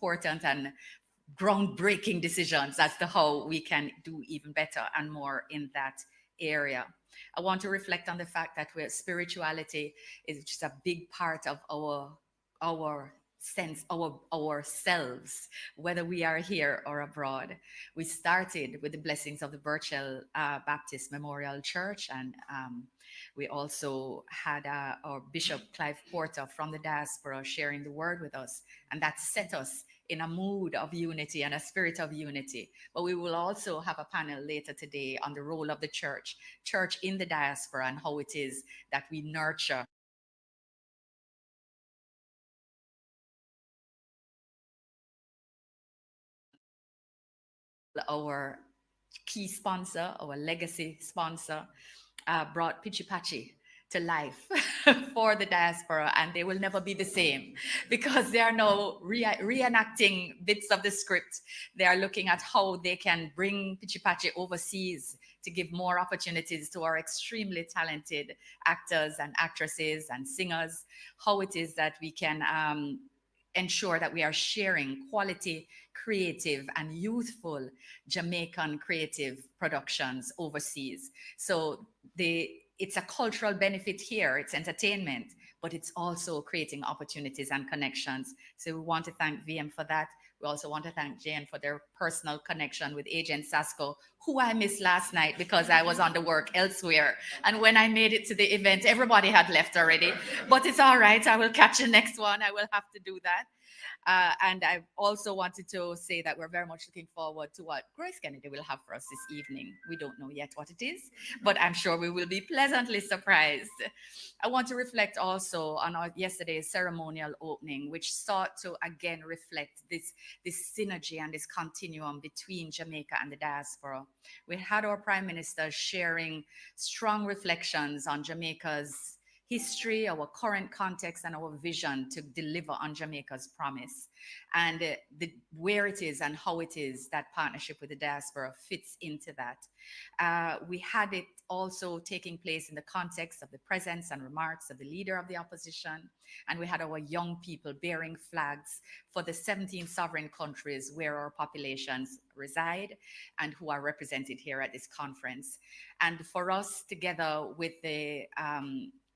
important and groundbreaking decisions as to how we can do even better and more in that area. I want to reflect on the fact that spirituality is just a big part of our sense, ourselves, whether we are here or abroad. We started with the blessings of the Burchell Baptist Memorial Church, and we also had our Bishop Clive Porter from the Diaspora sharing the word with us, and that set us in a mood of unity and a spirit of unity. But we will also have a panel later today on the role of the church in the diaspora, and how it is that we nurture our key sponsor, our legacy sponsor, brought Pichi Pachi to life for the diaspora, and they will never be the same because they are now reenacting bits of the script. They are looking at how they can bring Pichi Pachi overseas to give more opportunities to our extremely talented actors and actresses and singers, how it is that we can ensure that we are sharing quality, creative, and youthful Jamaican creative productions overseas. So it's a cultural benefit here, it's entertainment, but it's also creating opportunities and connections. So we want to thank VM for that. We also want to thank Jane for their personal connection with Agent Sasko, who I missed last night because I was on the work elsewhere. And when I made it to the event, everybody had left already. But it's all right. I will catch the next one. I will have to do that. And I also wanted to say that we're very much looking forward to what Grace Kennedy will have for us this evening. We don't know yet what it is, but I'm sure we will be pleasantly surprised. I want to reflect also on our yesterday's ceremonial opening, which sought to again reflect this synergy and this continuum between Jamaica and the diaspora. We had our Prime Minister sharing strong reflections on Jamaica's history, our current context, and our vision to deliver on Jamaica's promise, and where it is and how it is that partnership with the diaspora fits into that. We had it also taking place in the context of the presence and remarks of the leader of the opposition, and we had our young people bearing flags for the 17 sovereign countries where our populations reside and who are represented here at this conference. And for us, together with the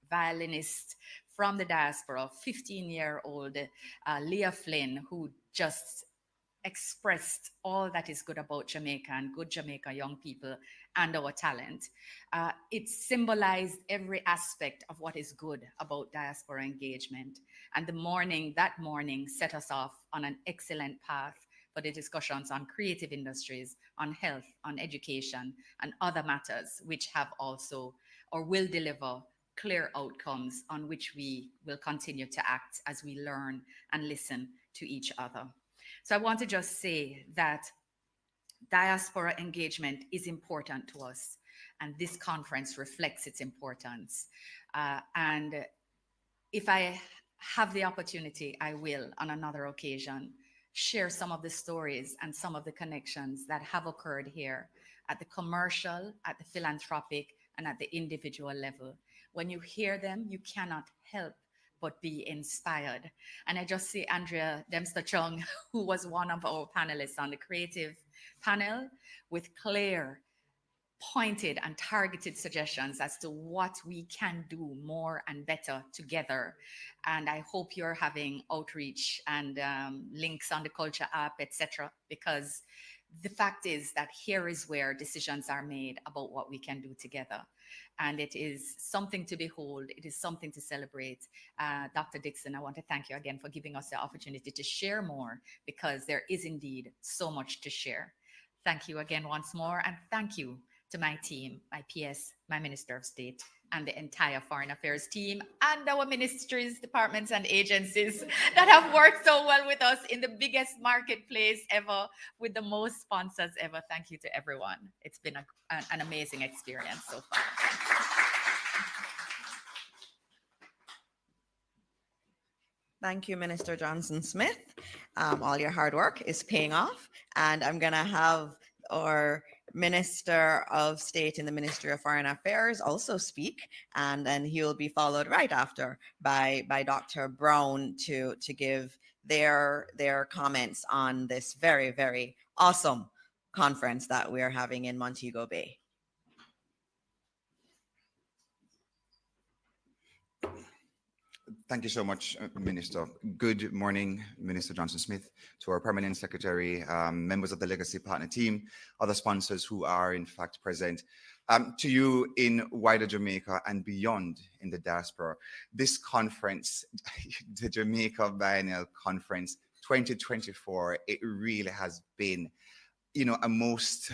violinist from the diaspora, 15-year-old Leah Flynn, who just expressed all that is good about Jamaica and good Jamaica young people and our talent. It symbolized every aspect of what is good about diaspora engagement. And that morning set us off on an excellent path for the discussions on creative industries, on health, on education, and other matters which have also or will deliver clear outcomes on which we will continue to act as we learn and listen to each other. So I want to just say that diaspora engagement is important to us, and this conference reflects its importance. And if I have the opportunity, I will, on another occasion, share some of the stories and some of the connections that have occurred here at the commercial, at the philanthropic, and at the individual level. When you hear them, you cannot help but be inspired. And I just see Andrea Dempster-Chung, who was one of our panelists on the creative panel, with clear, pointed and targeted suggestions as to what we can do more and better together. And I hope you're having outreach and links on the Culture app, etc., because the fact is that here is where decisions are made about what we can do together. And it is something to behold. It is something to celebrate. Dr. Dixon, I want to thank you again for giving us the opportunity to share more, because there is indeed so much to share. Thank you again once more. And thank you to my team, my PS, my Minister of State, and the entire Foreign Affairs team, and our ministries, departments, and agencies that have worked so well with us in the biggest marketplace ever, with the most sponsors ever. Thank you to everyone. It's been an amazing experience so far. Thank you, Minister Johnson-Smith. All your hard work is paying off, and I'm going to have our Minister of State in the Ministry of Foreign Affairs also speak, and then he will be followed right after by Dr. Brown to give their comments on this very, very awesome conference that we're having in Montego Bay. Thank you so much, Minister. Good morning, Minister Johnson-Smith, to our Permanent Secretary, members of the Legacy Partner Team, other sponsors who are in fact present, to you in wider Jamaica and beyond in the diaspora. This conference, the Jamaica Biennial Conference 2024, it really has been, a most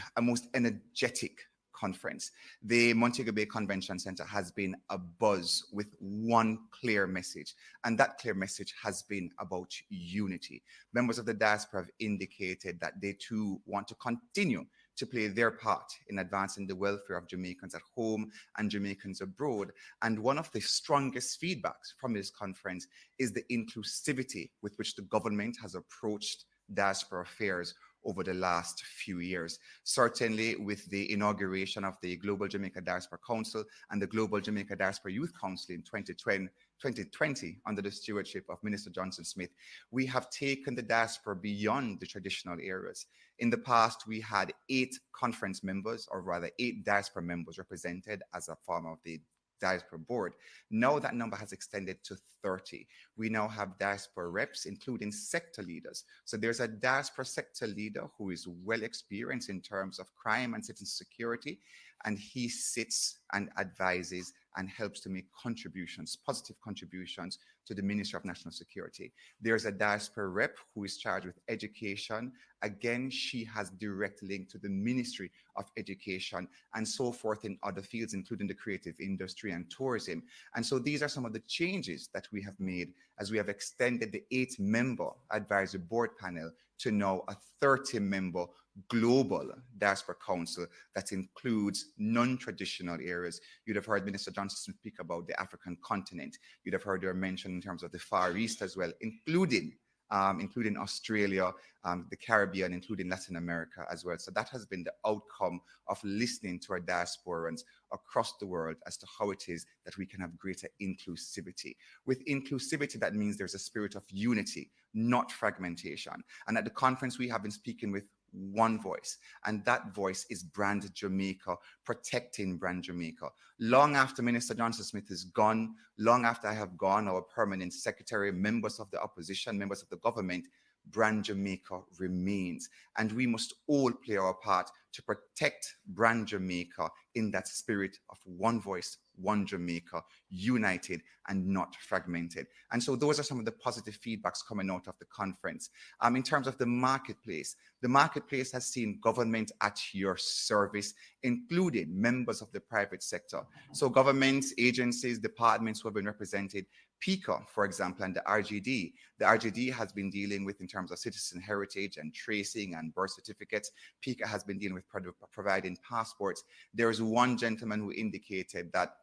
energetic conference. The Montego Bay Convention Center has been abuzz with one clear message, and that clear message has been about unity. Members of the diaspora have indicated that they too want to continue to play their part in advancing the welfare of Jamaicans at home and Jamaicans abroad. And one of the strongest feedbacks from this conference is the inclusivity with which the government has approached diaspora affairs over the last few years. Certainly with the inauguration of the Global Jamaica Diaspora Council and the Global Jamaica Diaspora Youth Council in 2020 under the stewardship of Minister Johnson-Smith, we have taken the diaspora beyond the traditional areas. In the past, we had 8 conference members, or rather 8 diaspora members represented as a form of the diaspora board. Now that number has extended to 30. We now have diaspora reps, including sector leaders. So there's a diaspora sector leader who is well experienced in terms of crime and citizen security, and he sits and advises and helps to make contributions, positive contributions to the Ministry of National Security. There's a diaspora rep who is charged with education. Again, she has direct link to the Ministry of Education and so forth in other fields, including the creative industry and tourism. And so these are some of the changes that we have made as we have extended the 8-member advisory board panel to now a 30-member global diaspora council that includes non-traditional areas. You'd have heard Minister Johnson speak about the African continent. You'd have heard her mention in terms of the Far East as well, including Australia, the Caribbean, including Latin America as well. So that has been the outcome of listening to our diasporans across the world as to how it is that we can have greater inclusivity. With inclusivity, that means there's a spirit of unity, not fragmentation. And at the conference, we have been speaking with one voice, and that voice is Brand Jamaica, protecting Brand Jamaica. Long after Minister Johnson-Smith is gone, long after I have gone, our permanent secretary, members of the opposition, members of the government, Brand Jamaica remains. And we must all play our part to protect Brand Jamaica in that spirit of one voice, one Jamaica, united and not fragmented. And so those are some of the positive feedbacks coming out of the conference. In terms of the marketplace has seen government at your service, including members of the private sector. So governments, agencies, departments who have been represented, PICA, for example, and the RGD. The RGD has been dealing with in terms of citizen heritage and tracing and birth certificates. PICA has been dealing with providing passports. There's one gentleman who indicated that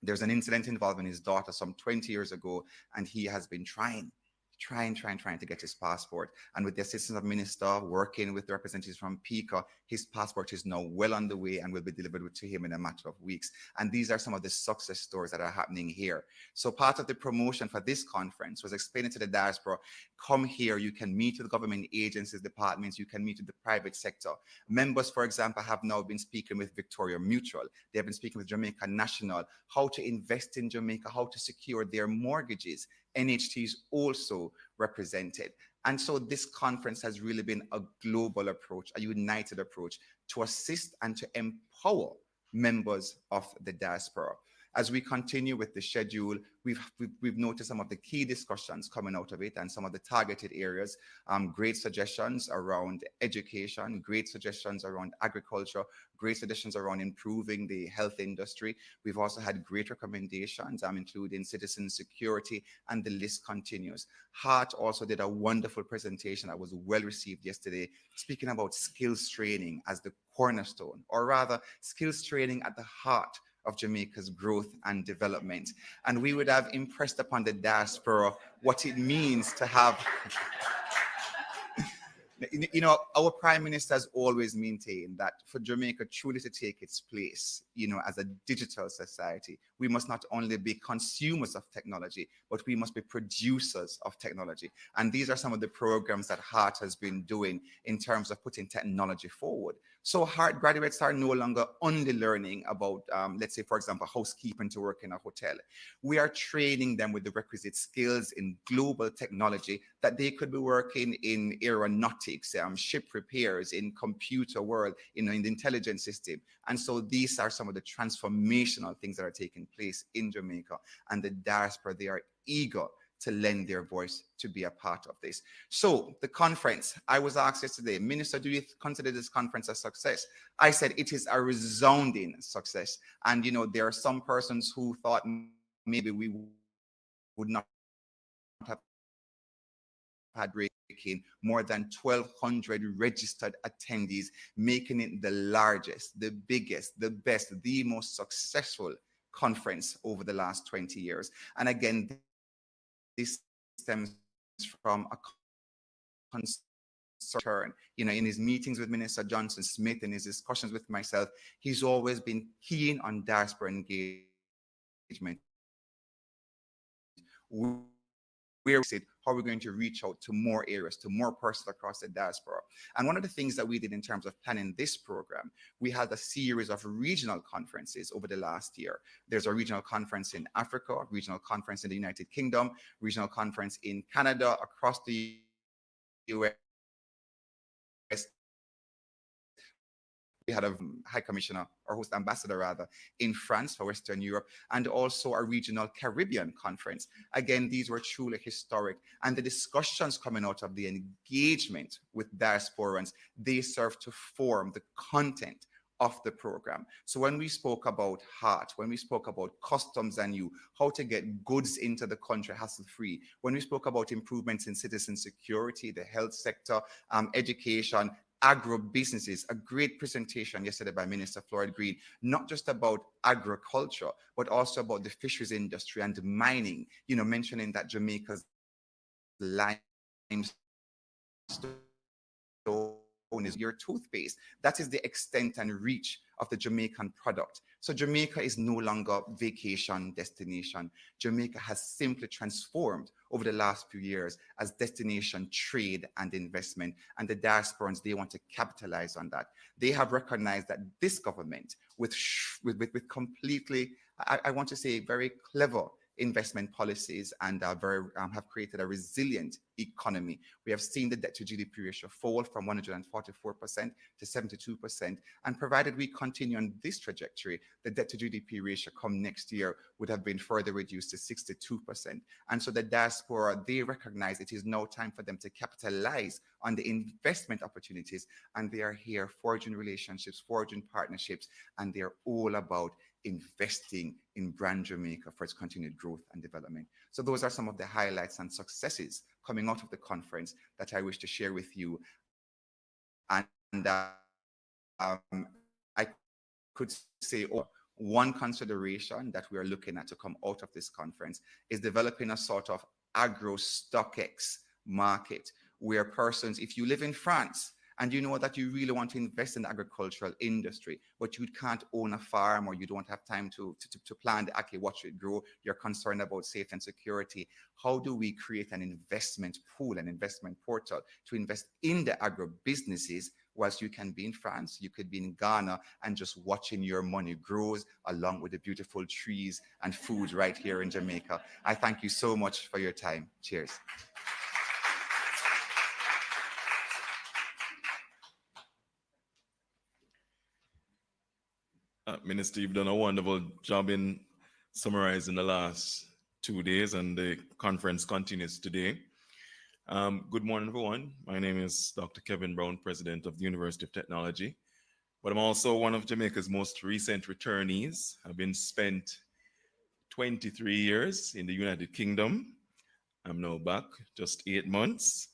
there's an incident involving his daughter some 20 years ago, and he has been trying to get his passport. And with the assistance of minister, working with the representatives from PICA, his passport is now well on the way and will be delivered to him in a matter of weeks. And these are some of the success stories that are happening here. So part of the promotion for this conference was explaining to the diaspora, come here, you can meet with government agencies, departments, you can meet with the private sector. Members, for example, have now been speaking with Victoria Mutual. They have been speaking with Jamaica National, how to invest in Jamaica, how to secure their mortgages. NHT is also represented. And so this conference has really been a global approach, a united approach to assist and to empower members of the diaspora. As we continue with the schedule, we've noticed some of the key discussions coming out of it and some of the targeted areas, great suggestions around education, great suggestions around agriculture, great suggestions around improving the health industry. We've also had great recommendations, including citizen security, and the list continues. Hart also did a wonderful presentation that was well received yesterday, speaking about skills training as the cornerstone, or rather skills training at the heart of Jamaica's growth and development. And we would have impressed upon the diaspora what it means to have Our Prime Minister has always maintained that for Jamaica truly to take its place, as a digital society, we must not only be consumers of technology, but we must be producers of technology. And these are some of the programs that HEART has been doing in terms of putting technology forward. So HEART graduates are no longer only learning about, let's say, for example, housekeeping to work in a hotel. We are training them with the requisite skills in global technology that they could be working in aeronautics, ship repairs, in computer world, in the intelligence system. And so these are some of the transformational things that are taking place in Jamaica. And the diaspora, they are eager to lend their voice to be a part of this. So the conference, I was asked yesterday, Minister, do you consider this conference a success? I said it is a resounding success. And there are some persons who thought maybe we would not have had breaking more than 1,200 registered attendees, making it the largest, the biggest, the best, the most successful conference over the last 20 years. And again, this stems from a concern. In his meetings with Minister Johnson Smith and his discussions with myself, he's always been keen on diaspora engagement. Where we said, how are we going to reach out to more areas, to more persons across the diaspora? And one of the things that we did in terms of planning this program, we had a series of regional conferences over the last year. There's a regional conference in Africa, a regional conference in the United Kingdom, regional conference in Canada, across the US. We had a high commissioner, or host ambassador rather, in France for Western Europe, and also a regional Caribbean conference. Again, these were truly historic. And the discussions coming out of the engagement with diasporans, they serve to form the content of the program. So when we spoke about HEART, when we spoke about customs and you, how to get goods into the country hassle-free, when we spoke about improvements in citizen security, the health sector, education, agro-businesses, a great presentation yesterday by Minister Floyd Green, not just about agriculture, but also about the fisheries industry and mining, mentioning that Jamaica's limestone is your toothpaste. That is the extent and reach of the Jamaican product. So Jamaica is no longer vacation destination. Jamaica has simply transformed over the last few years as destination trade and investment. And the diasporans, they want to capitalize on that. They have recognized that this government, with completely, I want to say, very clever investment policies and have created a resilient economy. We have seen the debt to GDP ratio fall from 144% to 72%. And provided we continue on this trajectory, the debt to GDP ratio come next year would have been further reduced to 62%. And so the diaspora, they recognize it is now time for them to capitalize on the investment opportunities. And they are here forging relationships, forging partnerships, and they're all about investing in brand Jamaica for its continued growth and development. So those are some of the highlights and successes coming out of the conference that I wish to share with you. And I could say one consideration that we are looking at to come out of this conference is developing a sort of agro-StockX market where persons, if you live in France, and you know that you really want to invest in the agricultural industry, but you can't own a farm or you don't have time to plan actually what should grow, you're concerned about safety and security. How do we create an investment pool, an investment portal to invest in the agro businesses whilst you can be in France, you could be in Ghana and just watching your money grows along with the beautiful trees and food right here in Jamaica. I thank you so much for your time. Cheers. Minister, you've done a wonderful job in summarizing the last 2 days, and the conference continues today. Good morning, everyone. My name is Dr. Kevin Brown, President of the University of Technology, but I'm also one of Jamaica's most recent returnees. I've been spent 23 years in the United Kingdom. I'm now back, just 8 months,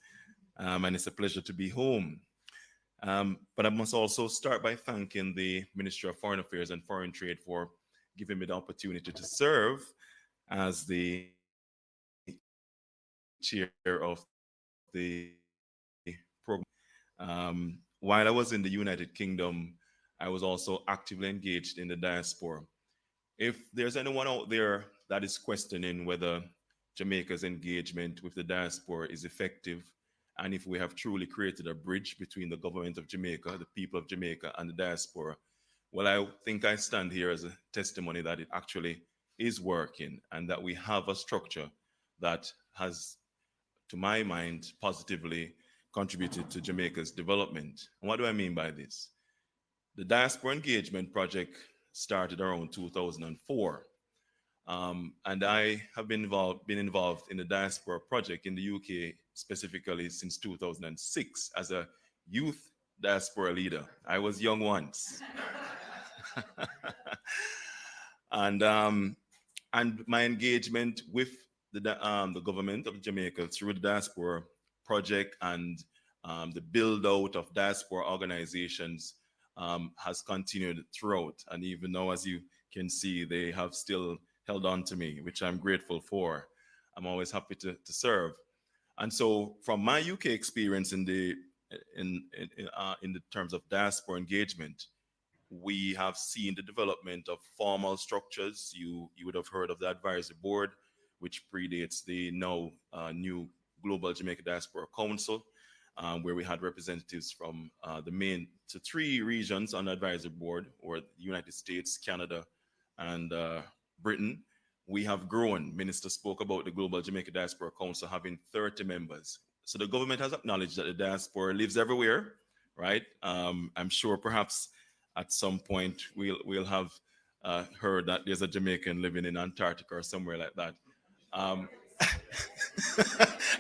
and it's a pleasure to be home. But I must also start by thanking the Ministry of Foreign Affairs and Foreign Trade for giving me the opportunity to serve as the chair of the program. While I was in the United Kingdom, I was also actively engaged in the diaspora. If there's anyone out there that is questioning whether Jamaica's engagement with the diaspora is effective, and if we have truly created a bridge between the government of Jamaica, the people of Jamaica, and the diaspora, well, I think I stand here as a testimony that it actually is working and that we have a structure that has, to my mind, positively contributed to Jamaica's development. And what do I mean by this? The Diaspora Engagement Project started around 2004. And I have been involved in the Diaspora Project in the UK specifically since 2006 as a youth diaspora leader. I was young once. and my engagement with the government of Jamaica through the Diaspora Project and the build out of diaspora organizations has continued throughout. And even now, as you can see, they have still held on to me, which I'm grateful for. I'm always happy to serve. And so, from my UK experience in the terms of diaspora engagement, we have seen the development of formal structures. You would have heard of the advisory board, which predates the now new Global Jamaica Diaspora Council, where we had representatives from the main to 3 regions on the advisory board, or the United States, Canada, and Britain. We have grown. Minister spoke about the Global Jamaica Diaspora Council having 30 members. So the government has acknowledged that the diaspora lives everywhere, right? I'm sure perhaps at some point we'll have heard that there's a Jamaican living in Antarctica or somewhere like that.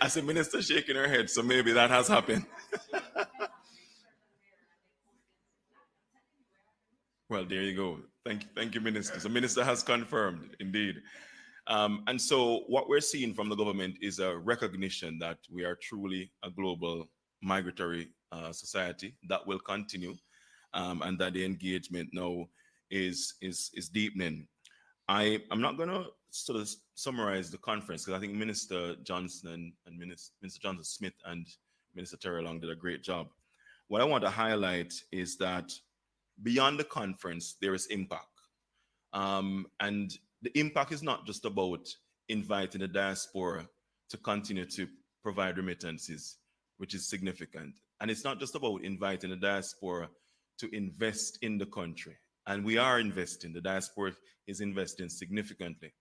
I see Minister shaking her head, so maybe that has happened. Well, there you go. Thank you, Minister. So Minister has confirmed, indeed. And so what we're seeing from the government is a recognition that we are truly a global migratory society that will continue, and that the engagement now is deepening. I'm not going to sort of summarize the conference because I think Minister Johnson and Minister Johnson Smith and Minister Terry Long did a great job. What I want to highlight is that beyond the conference, there is impact. And the impact is not just about inviting the diaspora to continue to provide remittances, which is significant. And it's not just about inviting the diaspora to invest in the country. And we are investing, the diaspora is investing significantly.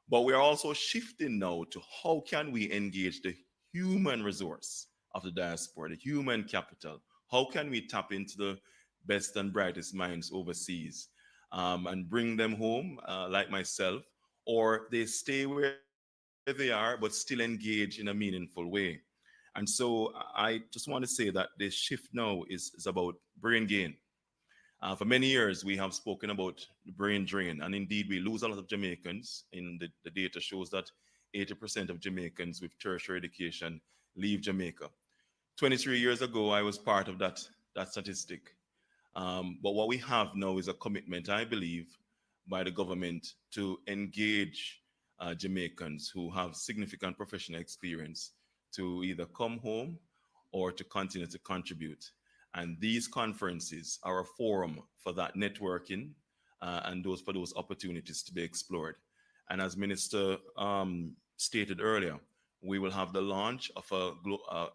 But we are also shifting now to how can we engage the human resource of the diaspora, the human capital? How can we tap into the best and brightest minds overseas and bring them home, like myself, or they stay where they are but still engage in a meaningful way? And so I just want to say that the shift now is about brain gain. For many years, we have spoken about the brain drain, and indeed, we lose a lot of Jamaicans. The data shows that 80% of Jamaicans with tertiary education leave Jamaica. 23 years ago, I was part of that statistic. But what we have now is a commitment, I believe, by the government to engage Jamaicans who have significant professional experience to either come home or to continue to contribute. And these conferences are a forum for that networking and for those opportunities to be explored. And as Minister stated earlier, we will have the launch of a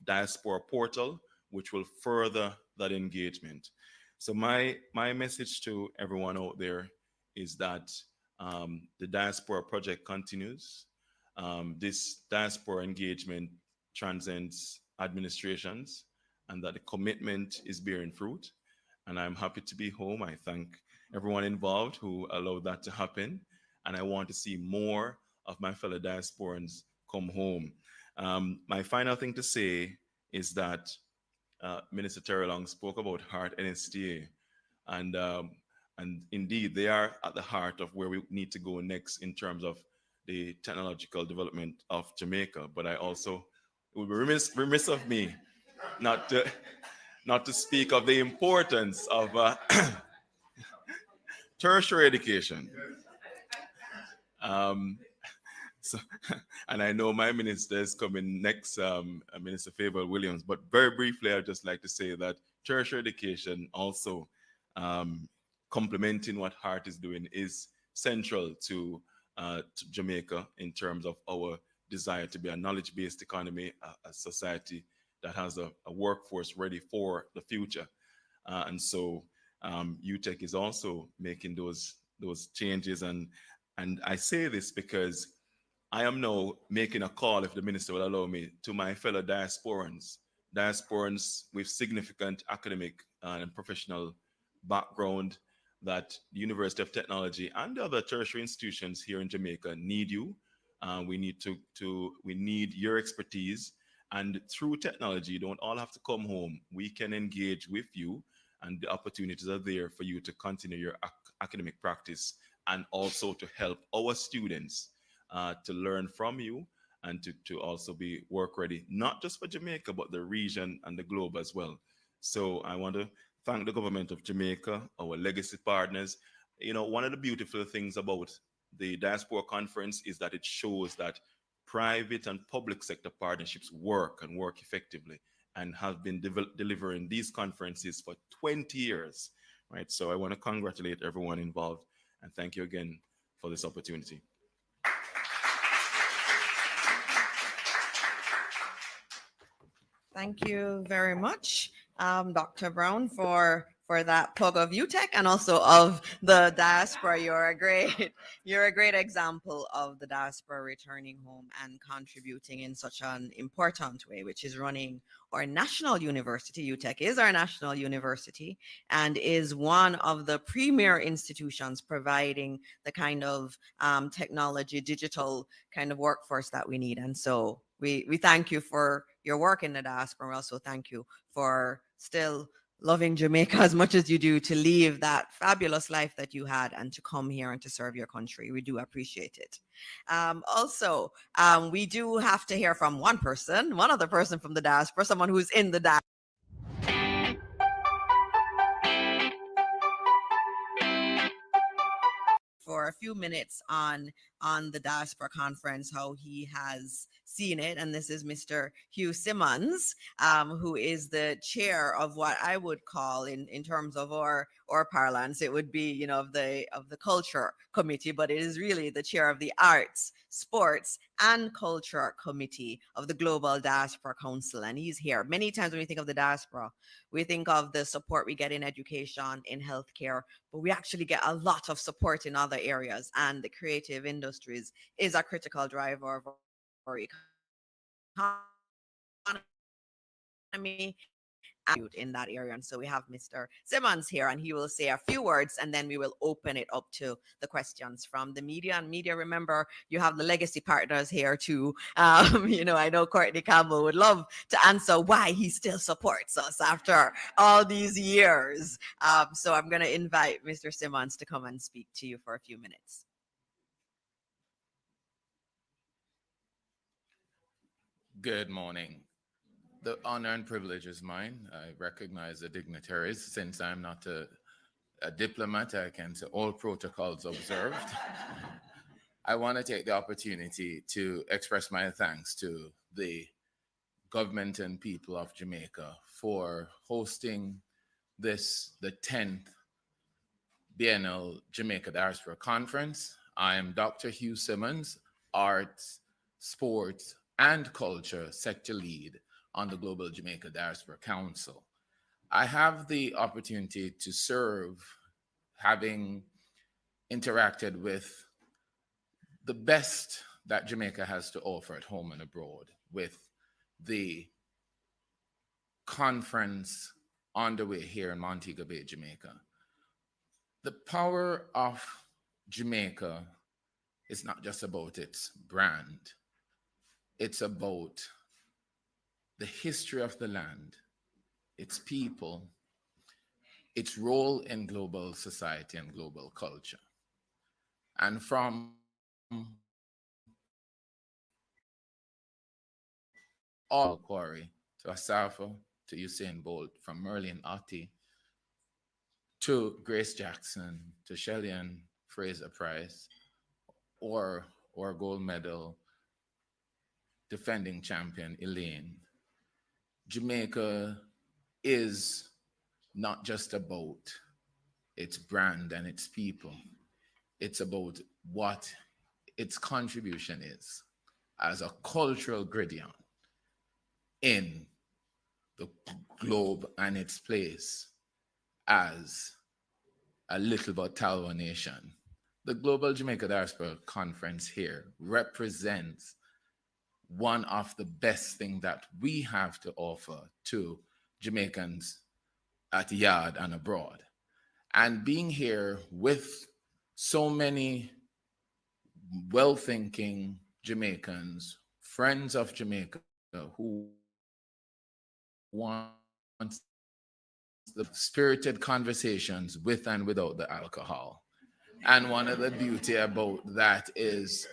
diaspora portal, which will further that engagement. So my message to everyone out there is that the Diaspora Project continues. This diaspora engagement transcends administrations, and that the commitment is bearing fruit. And I'm happy to be home. I thank everyone involved who allowed that to happen. And I want to see more of my fellow diasporans come home. My final thing to say is that Minister Terry Long spoke about Heart NSTA. And indeed, they are at the heart of where we need to go next in terms of the technological development of Jamaica. But I also, it would be remiss of me not to speak of the importance of tertiary education. So, and I know my minister is coming next, Minister Favour Williams. But very briefly, I'd just like to say that tertiary education also, complementing what Hart is doing, is central to Jamaica in terms of our desire to be a knowledge-based economy, a society that has a workforce ready for the future. And so UTEC is also making those changes. And I say this because I am now making a call, if the minister will allow me, to my fellow diasporans with significant academic and professional background, that the University of Technology and the other tertiary institutions here in Jamaica need you. We need your expertise. And through technology, you don't all have to come home. We can engage with you, and the opportunities are there for you to continue your academic practice, and also to help our students to learn from you, and to also be work ready, not just for Jamaica, but the region and the globe as well. So I want to thank the government of Jamaica, our legacy partners. You know, one of the beautiful things about the Diaspora Conference is that it shows that private and public sector partnerships work and work effectively, and have been delivering these conferences for 20 years, right? So I want to congratulate everyone involved, and thank you again for this opportunity. Thank you very much, Dr. Brown, for that plug of UTEC and also of the diaspora. You're a great example of the diaspora returning home and contributing in such an important way, which is running our national university. UTEC is our national university and is one of the premier institutions providing the kind of technology, digital kind of workforce that we need. And so we thank you for your work in the diaspora. We also thank you for still loving Jamaica as much as you do, to leave that fabulous life that you had and to come here and to serve your country. We do appreciate it. Also, we do have to hear from one other person from the diaspora, someone who's in the diaspora. For a few minutes on the Diaspora Conference, how he has seen it. And this is Mr. Hugh Simmons, who is the chair of what I would call, in terms of our parlance, it would be, you know, of the culture committee, but it is really the chair of the arts, sports, and culture committee of the Global Diaspora Council. And he's here. Many times when we think of the diaspora, we think of the support we get in education, in healthcare, but we actually get a lot of support in other areas. And the creative industries is a critical driver of our economy in that area. And so we have Mr. Simmons here, and he will say a few words, and then we will open it up to the questions from the media. And media, remember, you have the legacy partners here too. You know, I know Courtney Campbell would love to answer why he still supports us after all these years. So I'm going to invite Mr. Simmons to come and speak to you for a few minutes. Good morning. The honor and privilege is mine. I recognize the dignitaries. Since I'm not a diplomat, I can say all protocols observed. I want to take the opportunity to express my thanks to the government and people of Jamaica for hosting the 10th Biennial Jamaica Diaspora Conference. I am Dr. Hugh Simmons, Arts, Sports, and Culture Sector Lead on the Global Jamaica Diaspora Council. I have the opportunity to serve, having interacted with the best that Jamaica has to offer at home and abroad, with the conference underway here in Montego Bay, Jamaica. The power of Jamaica is not just about its brand. It's about the history of the land, its people, its role in global society and global culture. And from all Quarry to Asafo to Usain Bolt, from Merlin Ottey to Grace Jackson to Shelley Ann Fraser Price, or or gold medal defending champion Elaine, Jamaica is not just about its brand and its people. It's about what its contribution is as a cultural gradient in the globe and its place as a little but Talwa nation. The Global Jamaica Diaspora Conference here represents one of the best things that we have to offer to Jamaicans at yard and abroad. And being here with so many well-thinking Jamaicans, friends of Jamaica who want the spirited conversations with and without the alcohol. And one of the beauty about that is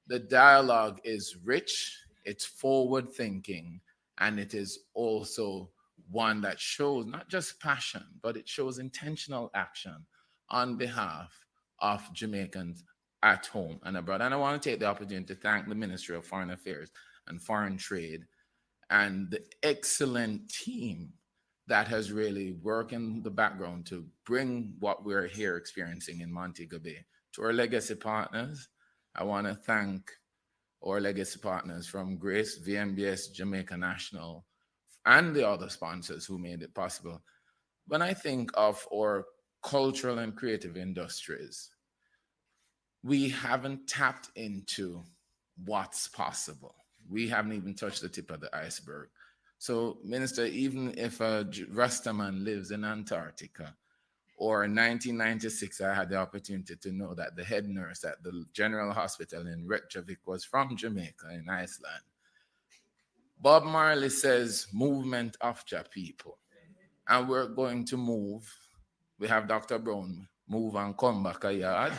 the dialogue is rich, it's forward thinking, and it is also one that shows not just passion, but it shows intentional action on behalf of Jamaicans at home and abroad. And I want to take the opportunity to thank the Ministry of Foreign Affairs and Foreign Trade and the excellent team that has really worked in the background to bring what we're here experiencing in Montego Bay. To our legacy partners, I want to thank our legacy partners from Grace, VMBS, Jamaica National, and the other sponsors who made it possible. When I think of our cultural and creative industries, we haven't tapped into what's possible. We haven't even touched the tip of the iceberg. So, Minister, even if a Rastaman lives in Antarctica, or in 1996, I had the opportunity to know that the head nurse at the General Hospital in Reykjavik was from Jamaica in Iceland. Bob Marley says, movement of your people. And we're going to move. We have Dr. Brown, move and come back a yard.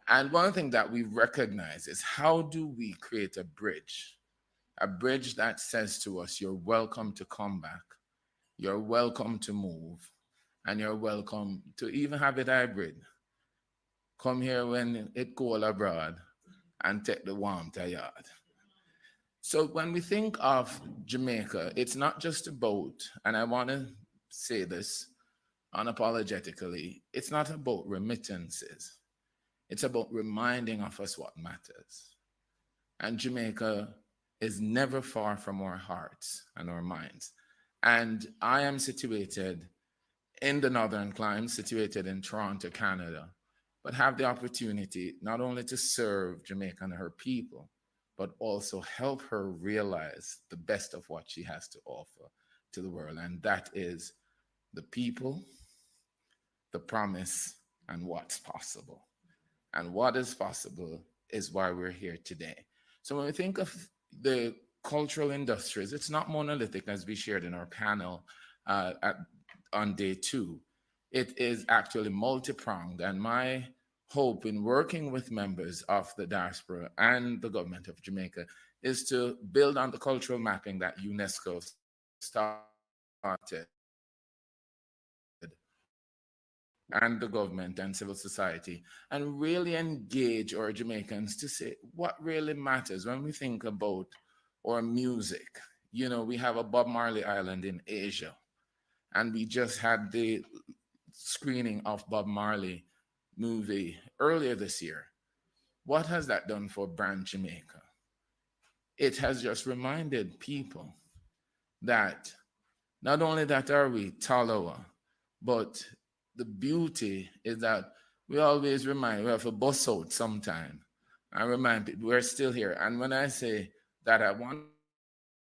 And one thing that we recognize is how do we create a bridge that says to us, you're welcome to come back, you're welcome to move, and you're welcome to even have it hybrid. Come here when it cold abroad and take the warmth a yard. So when we think of Jamaica, it's not just about, and I want to say this unapologetically, it's not about remittances. It's about reminding of us what matters. And Jamaica is never far from our hearts and our minds. And I am situated in the Northern Climes, situated in Toronto, Canada, but have the opportunity not only to serve Jamaica and her people, but also help her realize the best of what she has to offer to the world. And that is the people, the promise, and what's possible. And what is possible is why we're here today. So when we think of the cultural industries, it's not monolithic as we shared in our panel on day 2. It is actually multi-pronged. And my hope in working with members of the diaspora and the government of Jamaica is to build on the cultural mapping that UNESCO started, and the government and civil society, and really engage our Jamaicans to say what really matters when we think about our music. You know, we have a Bob Marley Island in Asia, and we just had the screening of Bob Marley movie earlier this year. What has that done for brand Jamaica? It has just reminded people that not only that are we Talawa, but the beauty is that we always remind, we have a bus out sometime. I remind people we're still here. And when I say that, I want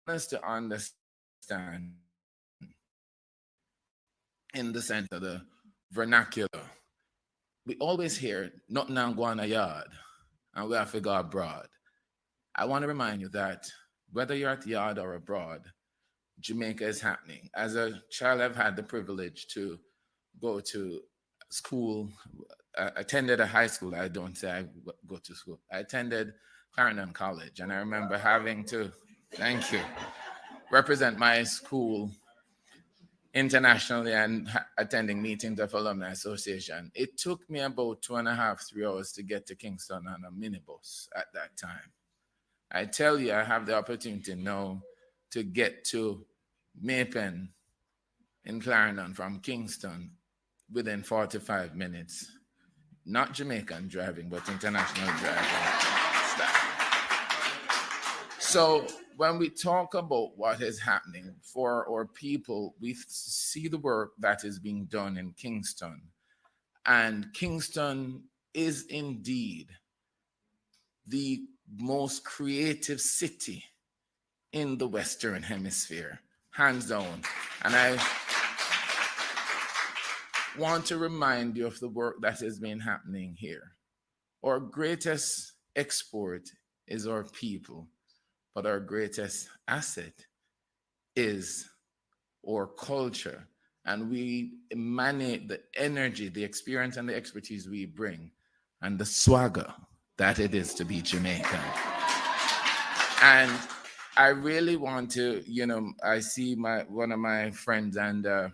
us to understand in the sense of the vernacular. We always hear, not now go on a yard, and we have to go abroad. I want to remind you that whether you're at the yard or abroad, Jamaica is happening. As a child, I've had the privilege to go to school. I attended a high school. I don't say I go to school. I attended Clarendon College, and I remember having to, thank you, represent my school internationally and attending meetings of Alumni Association. It took me about 2.5, 3 hours to get to Kingston on a minibus at that time. I tell you, I have the opportunity now to get to Maypen in Clarendon from Kingston within 45 minutes. Not Jamaican driving, but international driving. So when we talk about what is happening for our people, we see the work that is being done in Kingston. And Kingston is indeed the most creative city in the Western Hemisphere, hands down. And I want to remind you of the work that has been happening here. Our greatest export is our people, but our greatest asset is our culture. And we emanate the energy, the experience, and the expertise we bring, and the swagger that it is to be Jamaican. And I really want to, I see one of my friends and a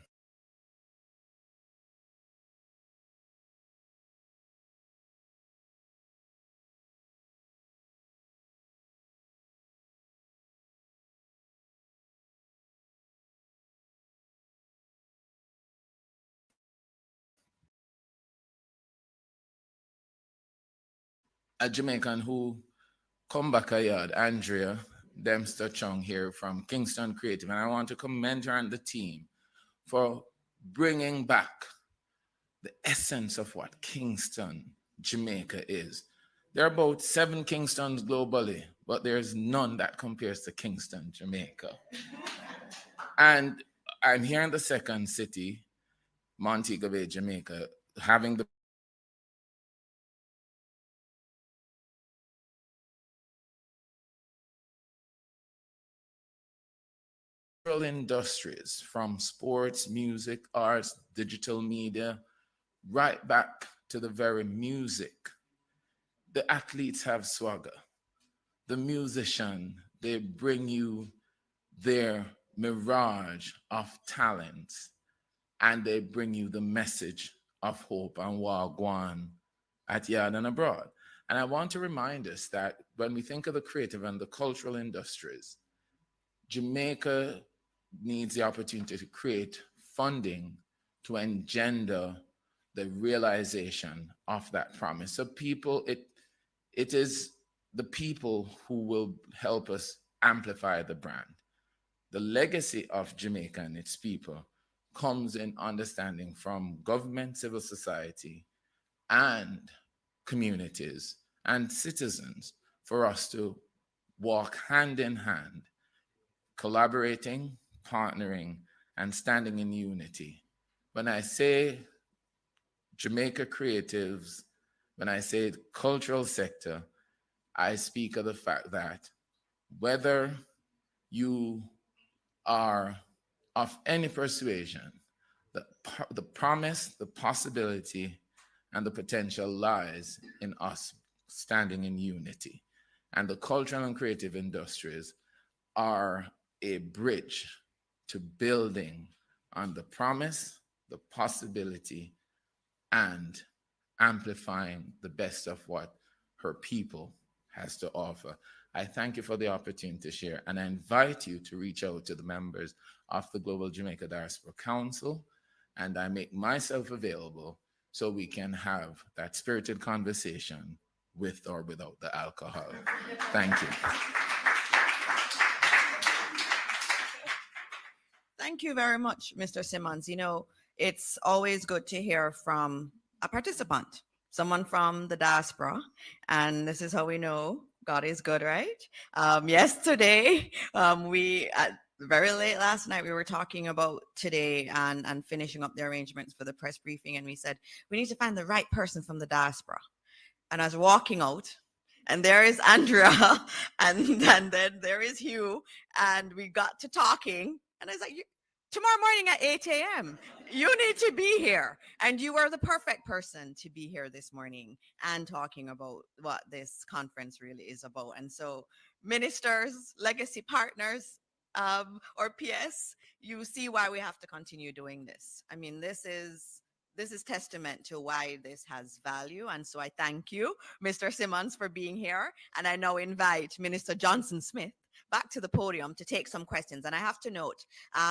Jamaican who come back a yard, Andrea Dempster Chung here from Kingston Creative. And I want to commend her and the team for bringing back the essence of what Kingston, Jamaica is. There are about 7 Kingstons globally, but there's none that compares to Kingston, Jamaica. And I'm here in the second city, Montego Bay, Jamaica, having the industries from sports, music, arts, digital media, right back to the very music. The athletes have swagger. The musician, they bring you their mirage of talents, and they bring you the message of hope and wagwan at yard and abroad. And I want to remind us that when we think of the creative and the cultural industries, Jamaica needs the opportunity to create funding to engender the realization of that promise. So people, it is the people who will help us amplify the brand. The legacy of Jamaica and its people comes in understanding from government, civil society, and communities and citizens for us to walk hand in hand, collaborating, partnering, and standing in unity. When I say Jamaica creatives, when I say cultural sector, I speak of the fact that whether you are of any persuasion, the promise, the possibility, and the potential lies in us standing in unity. And the cultural and creative industries are a bridge to building on the promise, the possibility, and amplifying the best of what her people has to offer. I thank you for the opportunity to share, and I invite you to reach out to the members of the Global Jamaica Diaspora Council, and I make myself available so we can have that spirited conversation with or without the alcohol. Thank you. Thank you very much, Mr. Simmons. It's always good to hear from a participant, someone from the diaspora. And this is how we know God is good, right? Yesterday, very late last night, we were talking about today and finishing up the arrangements for the press briefing. And we said, we need to find the right person from the diaspora. And I was walking out, and there is Andrea, and then there is Hugh, and we got to talking. And I was like, tomorrow morning at 8 a.m., you need to be here. And you are the perfect person to be here this morning and talking about what this conference really is about. And so, ministers, legacy partners, or PS, you see why we have to continue doing this. I mean, this is testament to why this has value. And so I thank you, Mr. Simmons, for being here. And I now invite Minister Johnson Smith back to the podium to take some questions. And I have to note,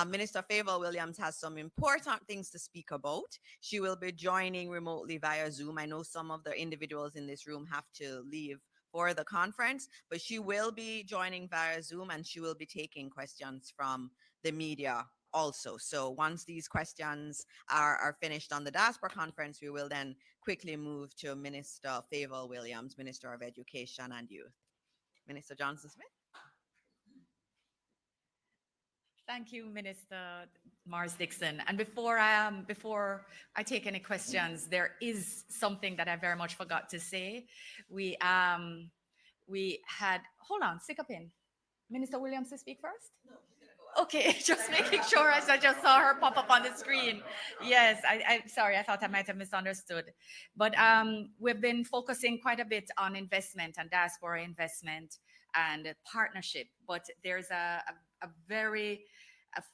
Minister Favour Williams has some important things to speak about. She will be joining remotely via Zoom. I know some of the individuals in this room have to leave for the conference, but she will be joining via Zoom and she will be taking questions from the media also. So once these questions are finished on the Diaspora conference, we will then quickly move to Minister Favour Williams, Minister of Education and Youth. Minister Johnson Smith. Thank you, Minister Mars Dixon. And before I take any questions, there is something that I very much forgot to say. We had, hold on, stick up in. Minister Williams to speak first? No. Okay, just making sure, as I just saw her pop up on the screen. Yes, I'm sorry, I thought I might have misunderstood. But we've been focusing quite a bit on investment and diaspora investment and partnership. But there's a very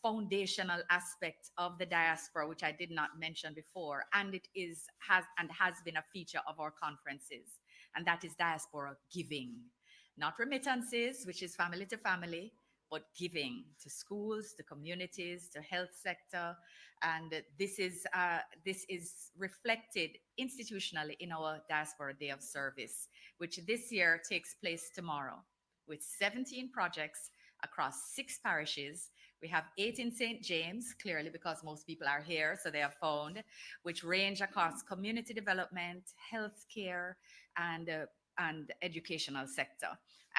foundational aspect of the diaspora, which I did not mention before, and it has been a feature of our conferences, and that is diaspora giving. Not remittances, which is family to family, but giving to schools, to communities, to health sector. And this is reflected institutionally in our Diaspora Day of Service, which this year takes place tomorrow with 17 projects across 6 parishes. We have 8 in St. James, clearly because most people are here, so they are found, which range across community development, healthcare, and educational sector.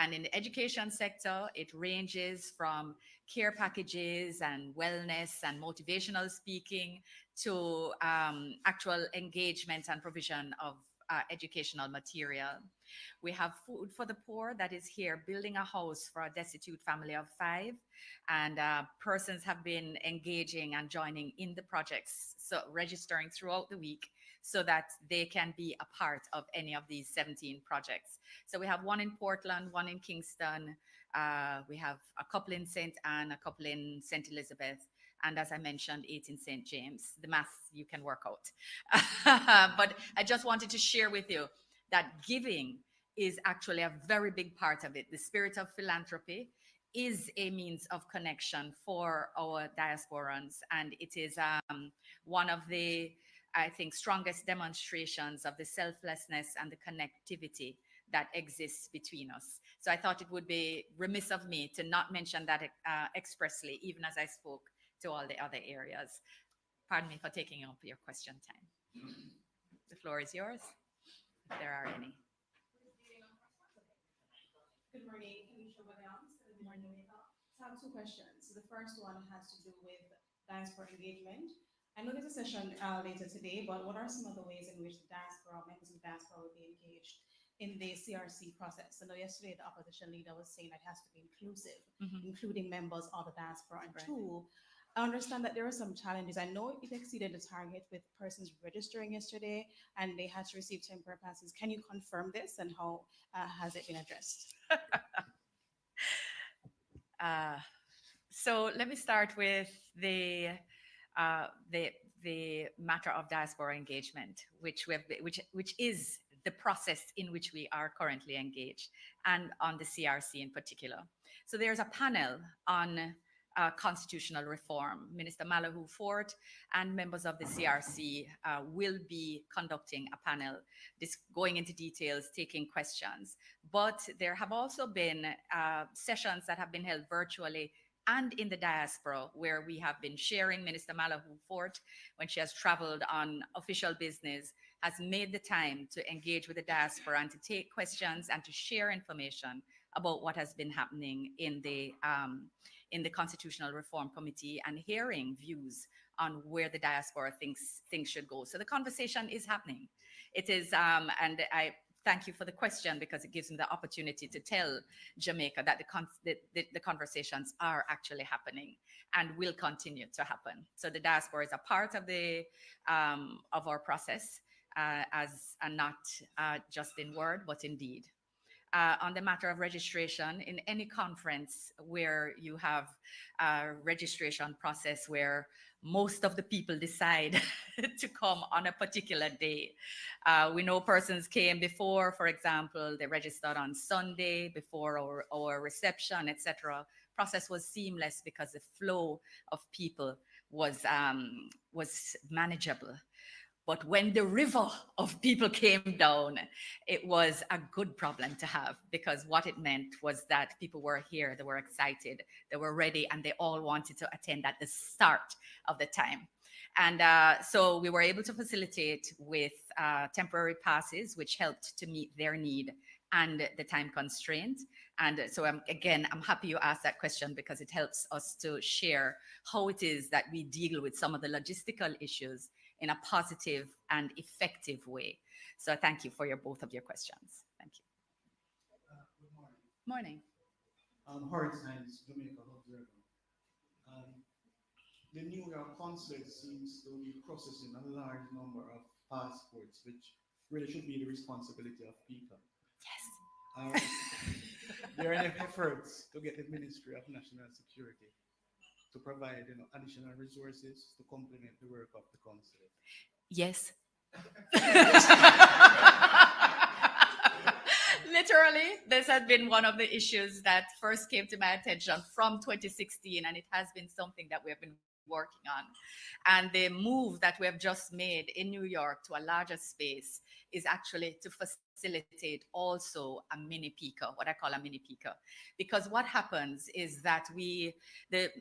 And in the education sector, it ranges from care packages and wellness and motivational speaking to actual engagement and provision of educational material. We have food for the poor that is here, building a house for a destitute family of 5. And persons have been engaging and joining in the projects, so registering throughout the week so that they can be a part of any of these 17 projects. So we have 1 in Portland, 1 in Kingston. We have a couple in St. Anne, a couple in St. Elizabeth. And as I mentioned, 8 in St. James. The math you can work out. But I just wanted to share with you that giving is actually a very big part of it. The spirit of philanthropy is a means of connection for our diasporans. And it is one of the, I think, strongest demonstrations of the selflessness and the connectivity that exists between us. So I thought it would be remiss of me to not mention that expressly, even as I spoke to all the other areas. Pardon me for taking up your question time. The floor is yours, if there are any. Good morning, Commissioner Williams. Good morning. So I have 2 questions. The first one has to do with diaspora engagement. I know there's a session later today, but what are some of the ways in which the diaspora, members of the diaspora will be engaged in the CRC process? I know yesterday the opposition leader was saying that it has to be inclusive, including members of the diaspora. And 2, I understand that there are some challenges. I know it exceeded the target with persons registering yesterday and they had to receive temporary passes. Can you confirm this and how has it been addressed? So let me start with the matter of diaspora engagement, which is the process in which we are currently engaged, and on the CRC in particular. So there's a panel on constitutional reform. Minister Malahoo Fort and members of the CRC will be conducting a panel, going into details, taking questions. But there have also been sessions that have been held virtually and in the diaspora, where we have been sharing. Minister Malahoo Fort, when she has traveled on official business, has made the time to engage with the diaspora and to take questions and to share information about what has been happening in the Constitutional Reform Committee and hearing views on where the diaspora thinks things should go. So the conversation is happening. It is, and I thank you for the question because it gives me the opportunity to tell Jamaica that the conversations are actually happening and will continue to happen. So the diaspora is a part of the of our process, as and not just in word, but in deed. on the matter of registration in any conference where you have a registration process where most of the people decide to come on a particular day. We know persons came before, for example, they registered on Sunday before our reception, etc. Process was seamless because the flow of people was manageable. But when the river of people came down, it was a good problem to have, because what it meant was that people were here, they were excited, they were ready, and they all wanted to attend at the start of the time. And so we were able to facilitate with temporary passes, which helped to meet their need and the time constraint. And so again, I'm happy you asked that question, because it helps us to share how it is that we deal with some of the logistical issues in a positive and effective way. So thank you for both of your questions. Thank you. Good morning. Morning. Horace Hines, Jamaica Observer. The New York consulate seems to be processing a large number of passports, which really should be the responsibility of people. Yes. There are any efforts to get the Ministry of National Security to provide additional resources to complement the work of the consulate? Yes. Literally, this has been one of the issues that first came to my attention from 2016, and it has been something that we have been working on. And the move that we have just made in New York to a larger space is actually to facilitate also a mini PICA, what I call a mini PICA. Because what happens is that the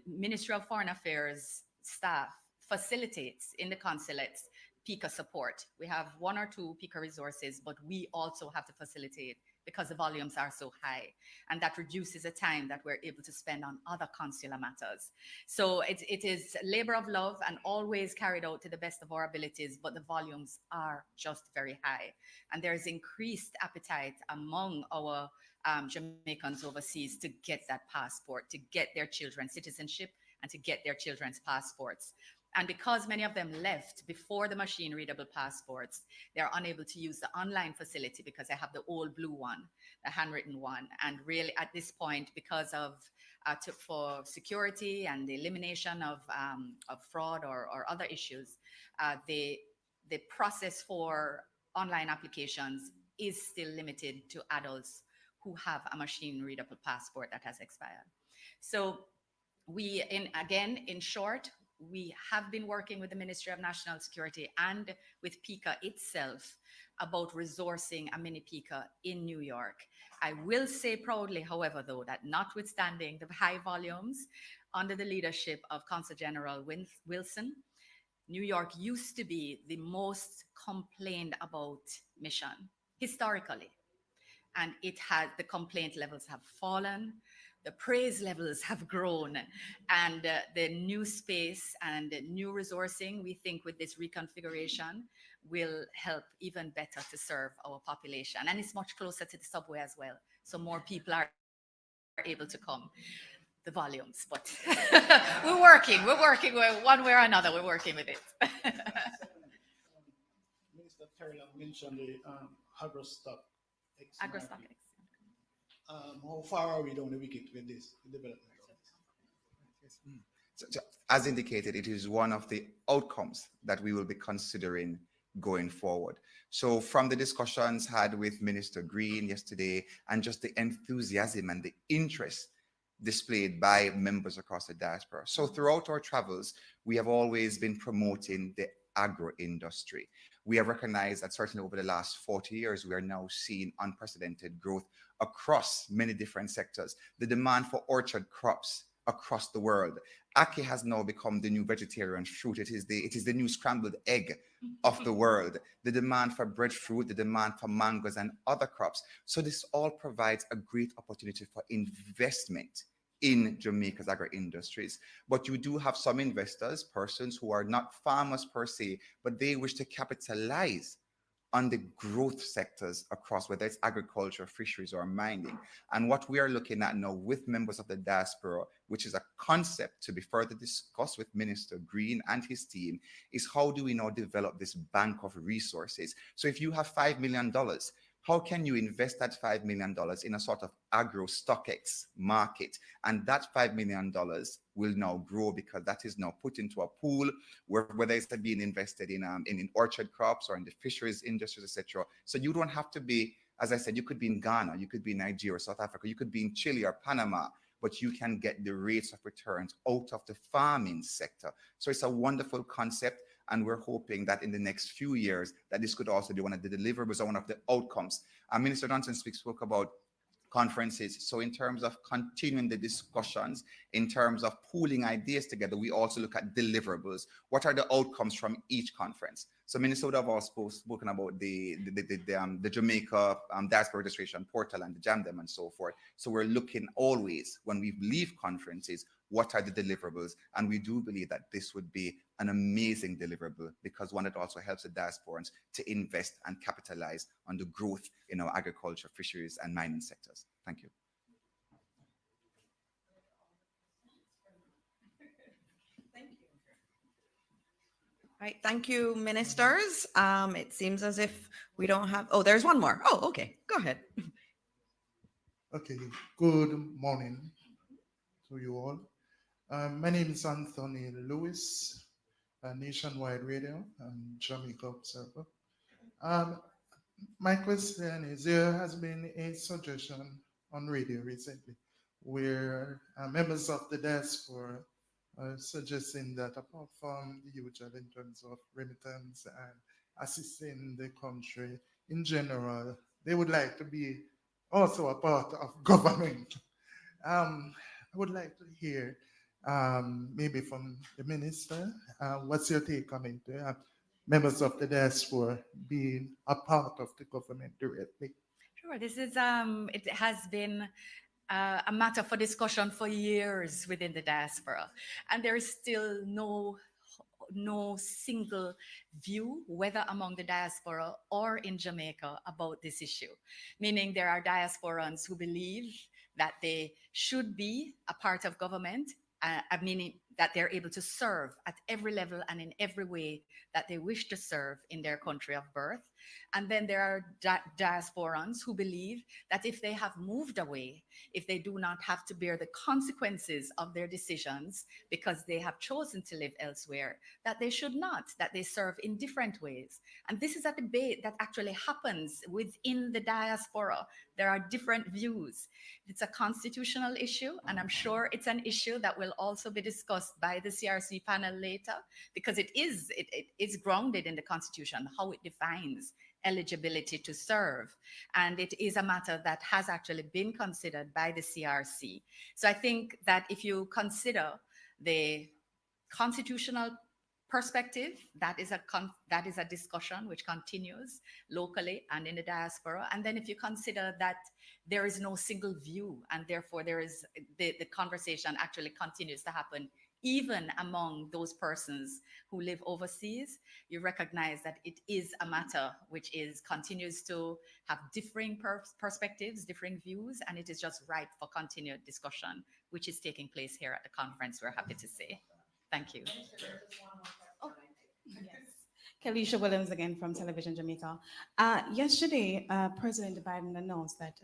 Ministry of Foreign Affairs staff facilitates in the consulates PICA support. We have 1 or 2 PICA resources, but we also have to facilitate because the volumes are so high, and that reduces the time that we're able to spend on other consular matters. So it is labor of love and always carried out to the best of our abilities, but the volumes are just very high. And there's increased appetite among our Jamaicans overseas to get that passport, to get their children's citizenship, and to get their children's passports. And because many of them left before the machine readable passports, they're unable to use the online facility because they have the old blue one, the handwritten one. And really at this point, because of for security and the elimination of fraud or other issues, the process for online applications is still limited to adults who have a machine readable passport that has expired. So in short, we have been working with the Ministry of National Security and with PICA itself about resourcing a mini PICA in New York. I will say proudly, however, though, that notwithstanding the high volumes under the leadership of Consul General Wilson, New York used to be the most complained about mission historically. And the complaint levels have fallen. The praise levels have grown, and the new space and new resourcing, we think with this reconfiguration, will help even better to serve our population. And it's much closer to the subway as well. So more people are able to come. The volumes, but we're working with one way or another, we're working with it. Minister Terrell mentioned the agro-stock. Agro-stock. How far are we down the wicket with this development? So, as indicated, it is one of the outcomes that we will be considering going forward. So from the discussions had with Minister Green yesterday, and just the enthusiasm and the interest displayed by members across the diaspora. So throughout our travels, we have always been promoting the agro-industry. We have recognized that certainly over the last 40 years, we are now seeing unprecedented growth across many different sectors. The demand for orchard crops across the world. Ackee has now become the new vegetarian fruit. It is the new scrambled egg of the world. The demand for breadfruit, the demand for mangoes and other crops. So this all provides a great opportunity for investment in Jamaica's agro-industries. But you do have some investors, persons who are not farmers per se, but they wish to capitalize on the growth sectors across, whether it's agriculture, fisheries, or mining. And what we are looking at now with members of the diaspora, which is a concept to be further discussed with Minister Green and his team, is how do we now develop this bank of resources? So if you have $5 million, how can you invest that $5 million in a sort of agro StockX market? And that $5 million will now grow because that is now put into a pool where whether it's being invested in orchard crops or in the fisheries industries, etc. So you don't have to be, as I said, you could be in Ghana, you could be in Nigeria or South Africa, you could be in Chile or Panama, but you can get the rates of returns out of the farming sector. So it's a wonderful concept. And we're hoping that in the next few years that this could also be one of the deliverables or one of the outcomes. Minister Johnson spoke about conferences. So in terms of continuing the discussions, in terms of pooling ideas together, we also look at deliverables. What are the outcomes from each conference? So Minnesota have also spoken about the Jamaica diaspora registration portal and the JAMDEM and so forth. So we're looking always when we leave conferences, what are the deliverables? And we do believe that this would be an amazing deliverable because one, it also helps the diasporans to invest and capitalize on the growth in our agriculture, fisheries, and mining sectors. Thank you. Right, thank you, ministers. It seems as if we don't have, oh, there's one more. Oh, okay, go ahead. Okay, good morning to you all. My name is Anthony Lewis, Nationwide Radio and Jamaica Observer. My question is, there has been a suggestion on radio recently where members of the diaspora are suggesting that apart from the usual in terms of remittance and assisting the country in general, they would like to be also a part of government. I would like to hear maybe from the minister, what's your take on it? Members of the diaspora being a part of the government directly. Sure, this is it has been a matter for discussion for years within the diaspora, and there is still no single view, whether among the diaspora or in Jamaica, about this issue. Meaning there are diasporans who believe that they should be a part of government, meaning that they're able to serve at every level and in every way that they wish to serve in their country of birth. And then there are diasporans who believe that if they have moved away, if they do not have to bear the consequences of their decisions because they have chosen to live elsewhere, that they should not, that they serve in different ways. And this is a debate that actually happens within the diaspora. There are different views. It's a constitutional issue, and I'm sure it's an issue that will also be discussed by the CRC panel later, because it is grounded in the Constitution, how it defines eligibility to serve. And it is a matter that has actually been considered by the CRC. So I think that if you consider the constitutional perspective, that is a discussion which continues locally and in the diaspora. And then if you consider that there is no single view, and therefore there is the conversation actually continues to happen even among those persons who live overseas, you recognize that it is a matter which continues to have differing perspectives, differing views, and it is just ripe for continued discussion, which is taking place here at the conference, we're happy to say. Thank you. Oh, yes. Kelisha Williams again from Television Jamaica. Yesterday, President Biden announced that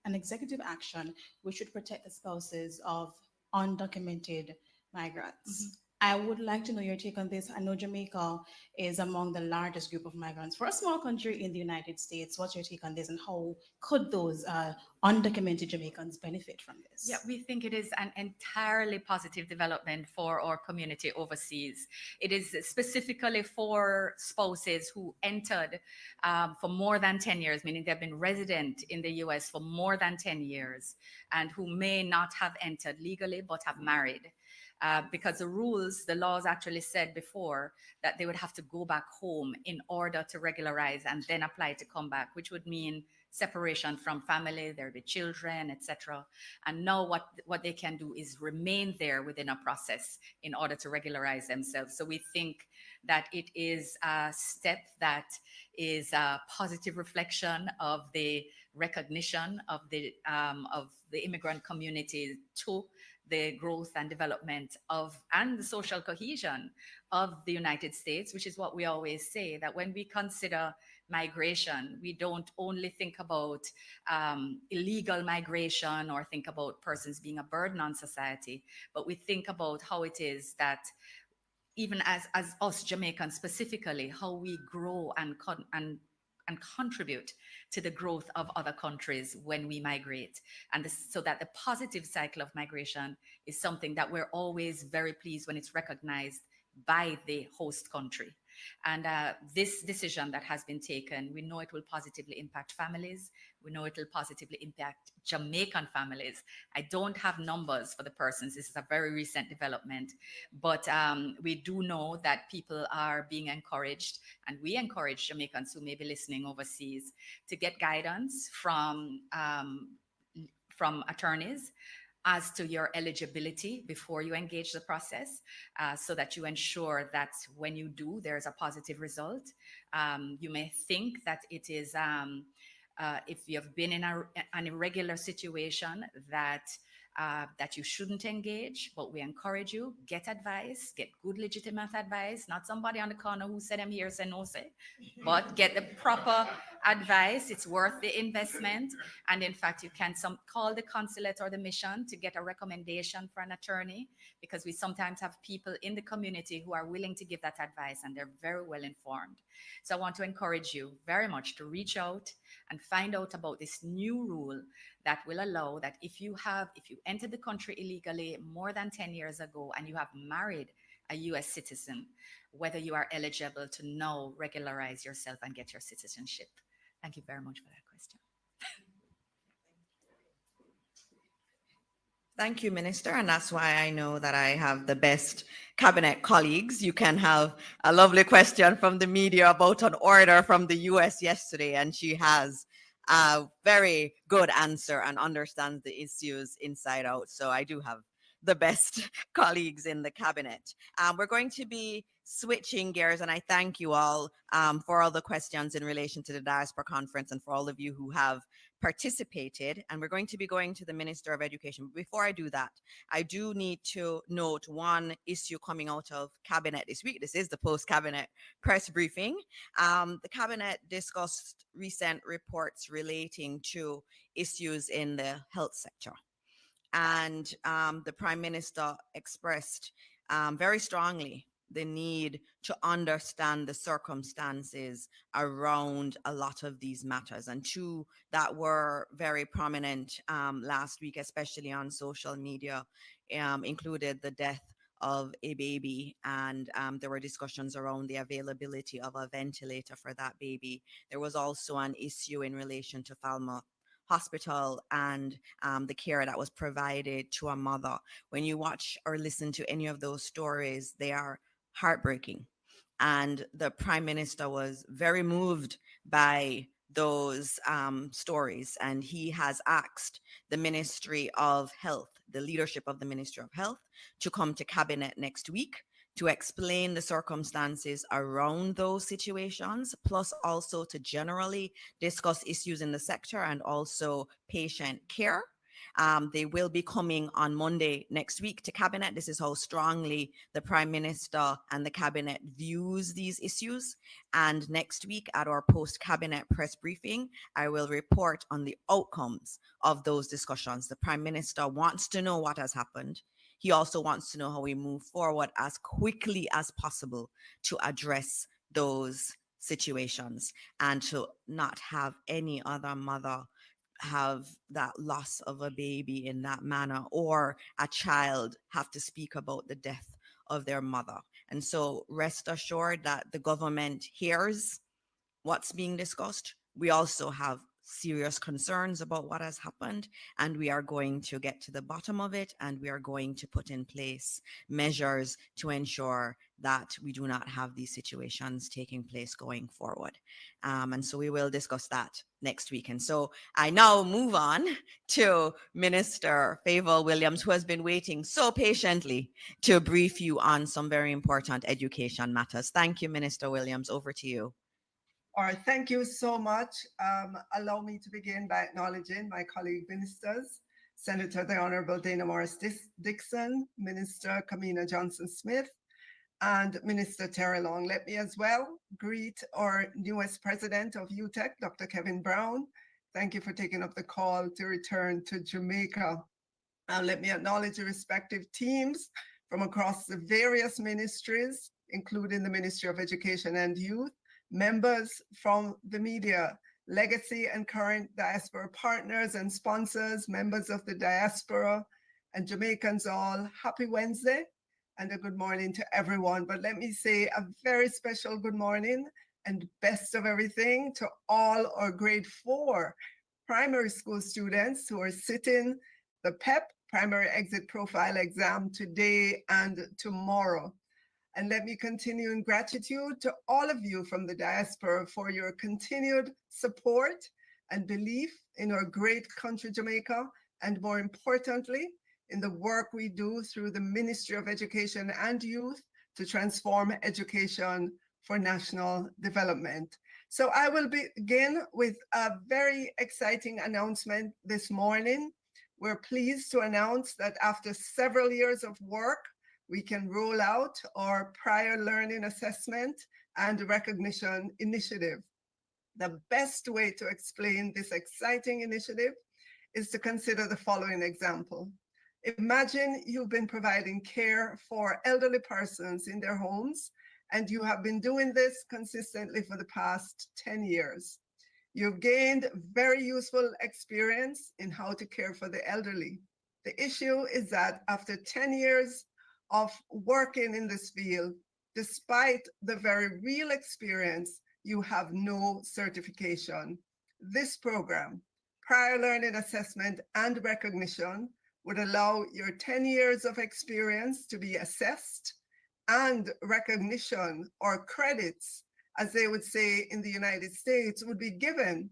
an executive action which should protect the spouses of undocumented migrants. I would like to know your take on this. I know Jamaica is among the largest group of migrants for a small country in the United States. What's your take on this, and how could those undocumented Jamaicans benefit from this? Yeah, we think it is an entirely positive development for our community overseas. It is specifically for spouses who entered for more than 10 years, meaning they've been resident in the US for more than 10 years, and who may not have entered legally but have married. Because the laws actually said before that they would have to go back home in order to regularize and then apply to come back, which would mean separation from family, there'd be children, etc. And now what they can do is remain there within a process in order to regularize themselves. So we think that it is a step that is a positive reflection of the recognition of the immigrant community to the growth and development and the social cohesion of the United States, which is what we always say, that when we consider migration, we don't only think about illegal migration or think about persons being a burden on society, but we think about how it is that even as us Jamaicans specifically, how we grow and contribute to the growth of other countries when we migrate. And so that the positive cycle of migration is something that we're always very pleased when it's recognized by the host country. And this decision that has been taken, we know it will positively impact families. We know it will positively impact Jamaican families. I don't have numbers for the persons. This is a very recent development, but we do know that people are being encouraged, and we encourage Jamaicans who may be listening overseas to get guidance from attorneys as to your eligibility before you engage the process, so that you ensure that when you do, there's a positive result. You may think that it is, if you've been in an irregular situation, that you shouldn't engage, but we encourage you, get advice, get good legitimate advice, not somebody on the corner who said I'm here, say no say, but get the proper advice. It's worth the investment. And in fact, you can call the consulate or the mission to get a recommendation for an attorney, because we sometimes have people in the community who are willing to give that advice and they're very well informed. So I want to encourage you very much to reach out and find out about this new rule that will allow that if you entered the country illegally more than 10 years ago and you have married a US citizen, whether you are eligible to now regularize yourself and get your citizenship. Thank you very much for that question. Thank you, Minister. And that's why I know that I have the best cabinet colleagues. You can have a lovely question from the media about an order from the US yesterday, and she has a very good answer and understands the issues inside out. So I do have the best colleagues in the cabinet. We're going to be switching gears, and I thank you all for all the questions in relation to the Diaspora Conference and for all of you who have participated. And we're going to be going to the Minister of Education. But before I do that, I do need to note one issue coming out of Cabinet this week. This is the post-Cabinet press briefing. The Cabinet discussed recent reports relating to issues in the health sector. And the Prime Minister expressed very strongly the need to understand the circumstances around a lot of these matters. And two that were very prominent last week, especially on social media, included the death of a baby, and there were discussions around the availability of a ventilator for that baby. There was also an issue in relation to Falmouth Hospital and the care that was provided to a mother. When you watch or listen to any of those stories, they are heartbreaking. And the Prime Minister was very moved by those stories. And he has asked the Ministry of Health, the leadership of the Ministry of Health, to come to Cabinet next week to explain the circumstances around those situations, plus also to generally discuss issues in the sector and also patient care. They will be coming on Monday next week to Cabinet. This is how strongly the Prime Minister and the Cabinet views these issues. And next week at our post-Cabinet press briefing, I will report on the outcomes of those discussions. The Prime Minister wants to know what has happened. He also wants to know how we move forward as quickly as possible to address those situations and to not have any other mother have that loss of a baby in that manner, or a child have to speak about the death of their mother. And so rest assured that the government hears what's being discussed. We also have serious concerns about what has happened, and we are going to get to the bottom of it, and we are going to put in place measures to ensure that we do not have these situations taking place going forward. And so we will discuss that next week. And so I now move on to Minister Favour Williams, who has been waiting so patiently to brief you on some very important education matters. Thank you, Minister Williams. Over to you. All right, thank you so much. Allow me to begin by acknowledging my colleague ministers, Senator the Honorable Dana Morris Dixon, Minister Kamina Johnson-Smith, and Minister Terry Long. Let me as well greet our newest president of UTEC, Dr. Kevin Brown. Thank you for taking up the call to return to Jamaica. Let me acknowledge the respective teams from across the various ministries, including the Ministry of Education and Youth, members from the media, legacy and current diaspora partners and sponsors, members of the diaspora, and Jamaicans all. Happy Wednesday and a good morning to everyone. But let me say a very special good morning and best of everything to all our grade 4 primary school students who are sitting the PEP, Primary Exit Profile exam, today and tomorrow. And let me continue in gratitude to all of you from the diaspora for your continued support and belief in our great country, Jamaica, and more importantly, in the work we do through the Ministry of Education and Youth to transform education for national development. So I will begin with a very exciting announcement this morning. We're pleased to announce that after several years of work, we can roll out our prior learning assessment and recognition initiative. The best way to explain this exciting initiative is to consider the following example. Imagine you've been providing care for elderly persons in their homes, and you have been doing this consistently for the past 10 years. You've gained very useful experience in how to care for the elderly. The issue is that after 10 years of working in this field, despite the very real experience, you have no certification. This program, Prior Learning Assessment and Recognition, would allow your 10 years of experience to be assessed, and recognition, or credits, as they would say in the United States, would be given,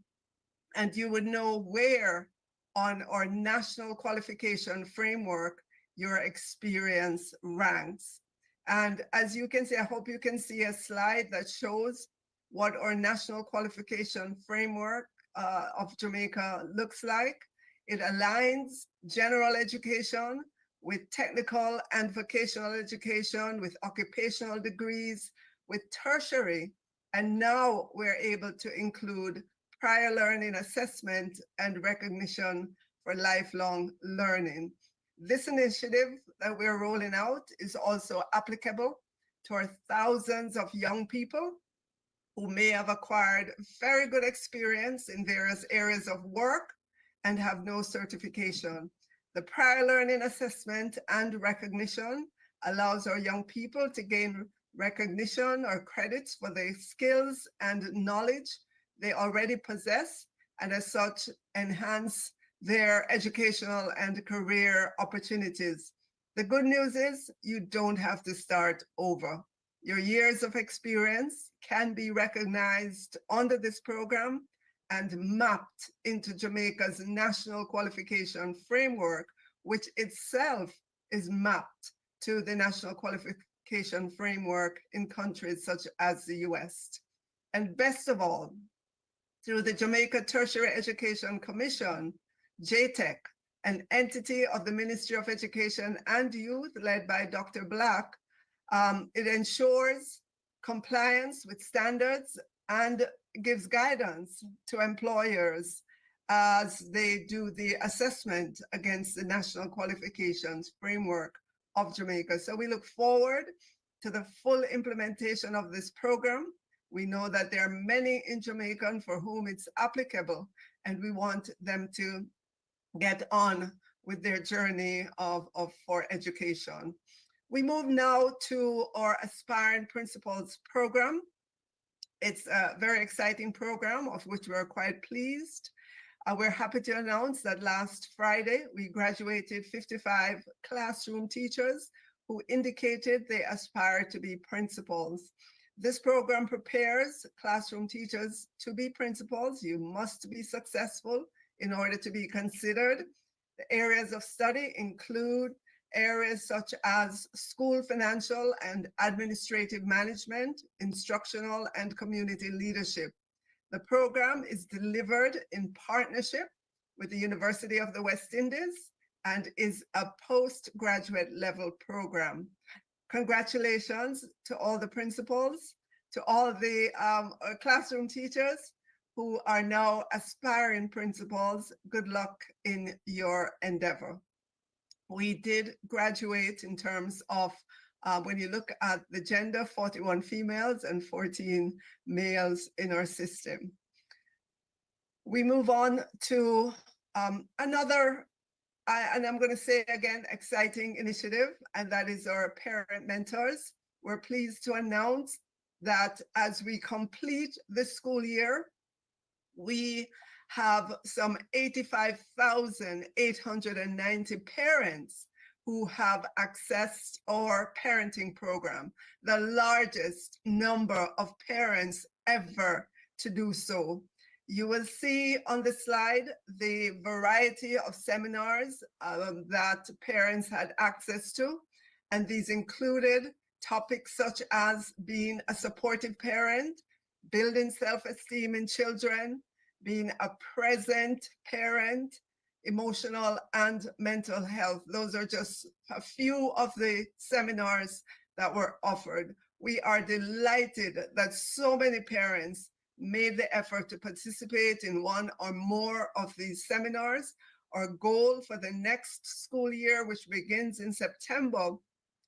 and you would know where on our national qualification framework your experience ranks. And as you can see, I hope you can see a slide that shows what our national qualification framework of Jamaica looks like. It aligns general education with technical and vocational education, with occupational degrees, with tertiary, and now we're able to include prior learning assessment and recognition for lifelong learning. This initiative that we're rolling out is also applicable to our thousands of young people who may have acquired very good experience in various areas of work and have no certification. The prior learning assessment and recognition allows our young people to gain recognition or credits for the skills and knowledge they already possess, and as such enhance their educational and career opportunities. The good news is you don't have to start over. Your years of experience can be recognized under this program and mapped into Jamaica's national qualification framework, which itself is mapped to the national qualification framework in countries such as the US. And best of all, through the Jamaica Tertiary Education Commission, JTEC, an entity of the Ministry of Education and Youth led by Dr. Black, it ensures compliance with standards and gives guidance to employers as they do the assessment against the national qualifications framework of Jamaica. So we look forward to the full implementation of this program. We know that there are many in Jamaica for whom it's applicable, and we want them to get on with their journey for education. We move now to our Aspiring Principals program. It's a very exciting program of which we are quite pleased. We're happy to announce that last Friday, we graduated 55 classroom teachers who indicated they aspire to be principals. This program prepares classroom teachers to be principals. You must be successful in order to be considered. The areas of study include areas such as school financial and administrative management, instructional and community leadership. The program is delivered in partnership with the University of the West Indies and is a postgraduate level program. Congratulations to all the principals, to all the classroom teachers who are now aspiring principals. Good luck in your endeavor. We did graduate in terms of, when you look at the gender, 41 females and 14 males in our system. We move on to another, and I'm going to say again, exciting initiative, and that is our parent mentors. We're pleased to announce that as we complete the school year, we have some 85,890 parents who have accessed our parenting program, the largest number of parents ever to do so. You will see on the slide the variety of seminars that parents had access to, and these included topics such as being a supportive parent, building self-esteem in children, being a present parent, emotional and mental health. Those are just a few of the seminars that were offered. We are delighted that so many parents made the effort to participate in one or more of these seminars. Our goal for the next school year, which begins in September,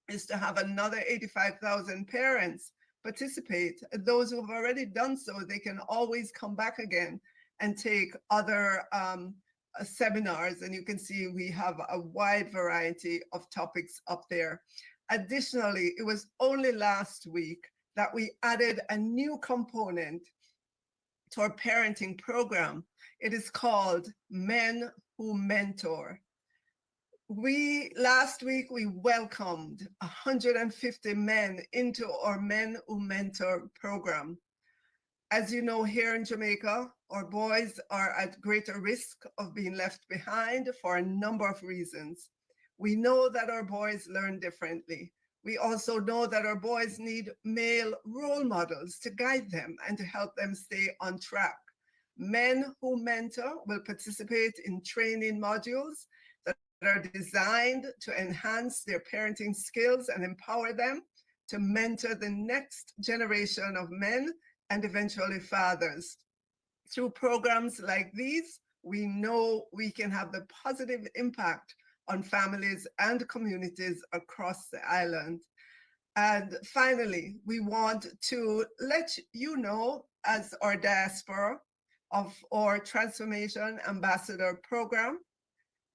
is to have another 85,000 parents participate. Those who have already done so, they can always come back again and take other seminars. And you can see we have a wide variety of topics up there. Additionally, it was only last week that we added a new component to our parenting program. It is called Men Who Mentor. Last week, we welcomed 150 men into our Men Who Mentor program. As you know, here in Jamaica, our boys are at greater risk of being left behind for a number of reasons. We know that our boys learn differently. We also know that our boys need male role models to guide them and to help them stay on track. Men Who Mentor will participate in training modules that are designed to enhance their parenting skills and empower them to mentor the next generation of men and eventually fathers. Through programs like these, we know we can have the positive impact on families and communities across the island. And finally, we want to let you know, as our diaspora, of our Transformation Ambassador program.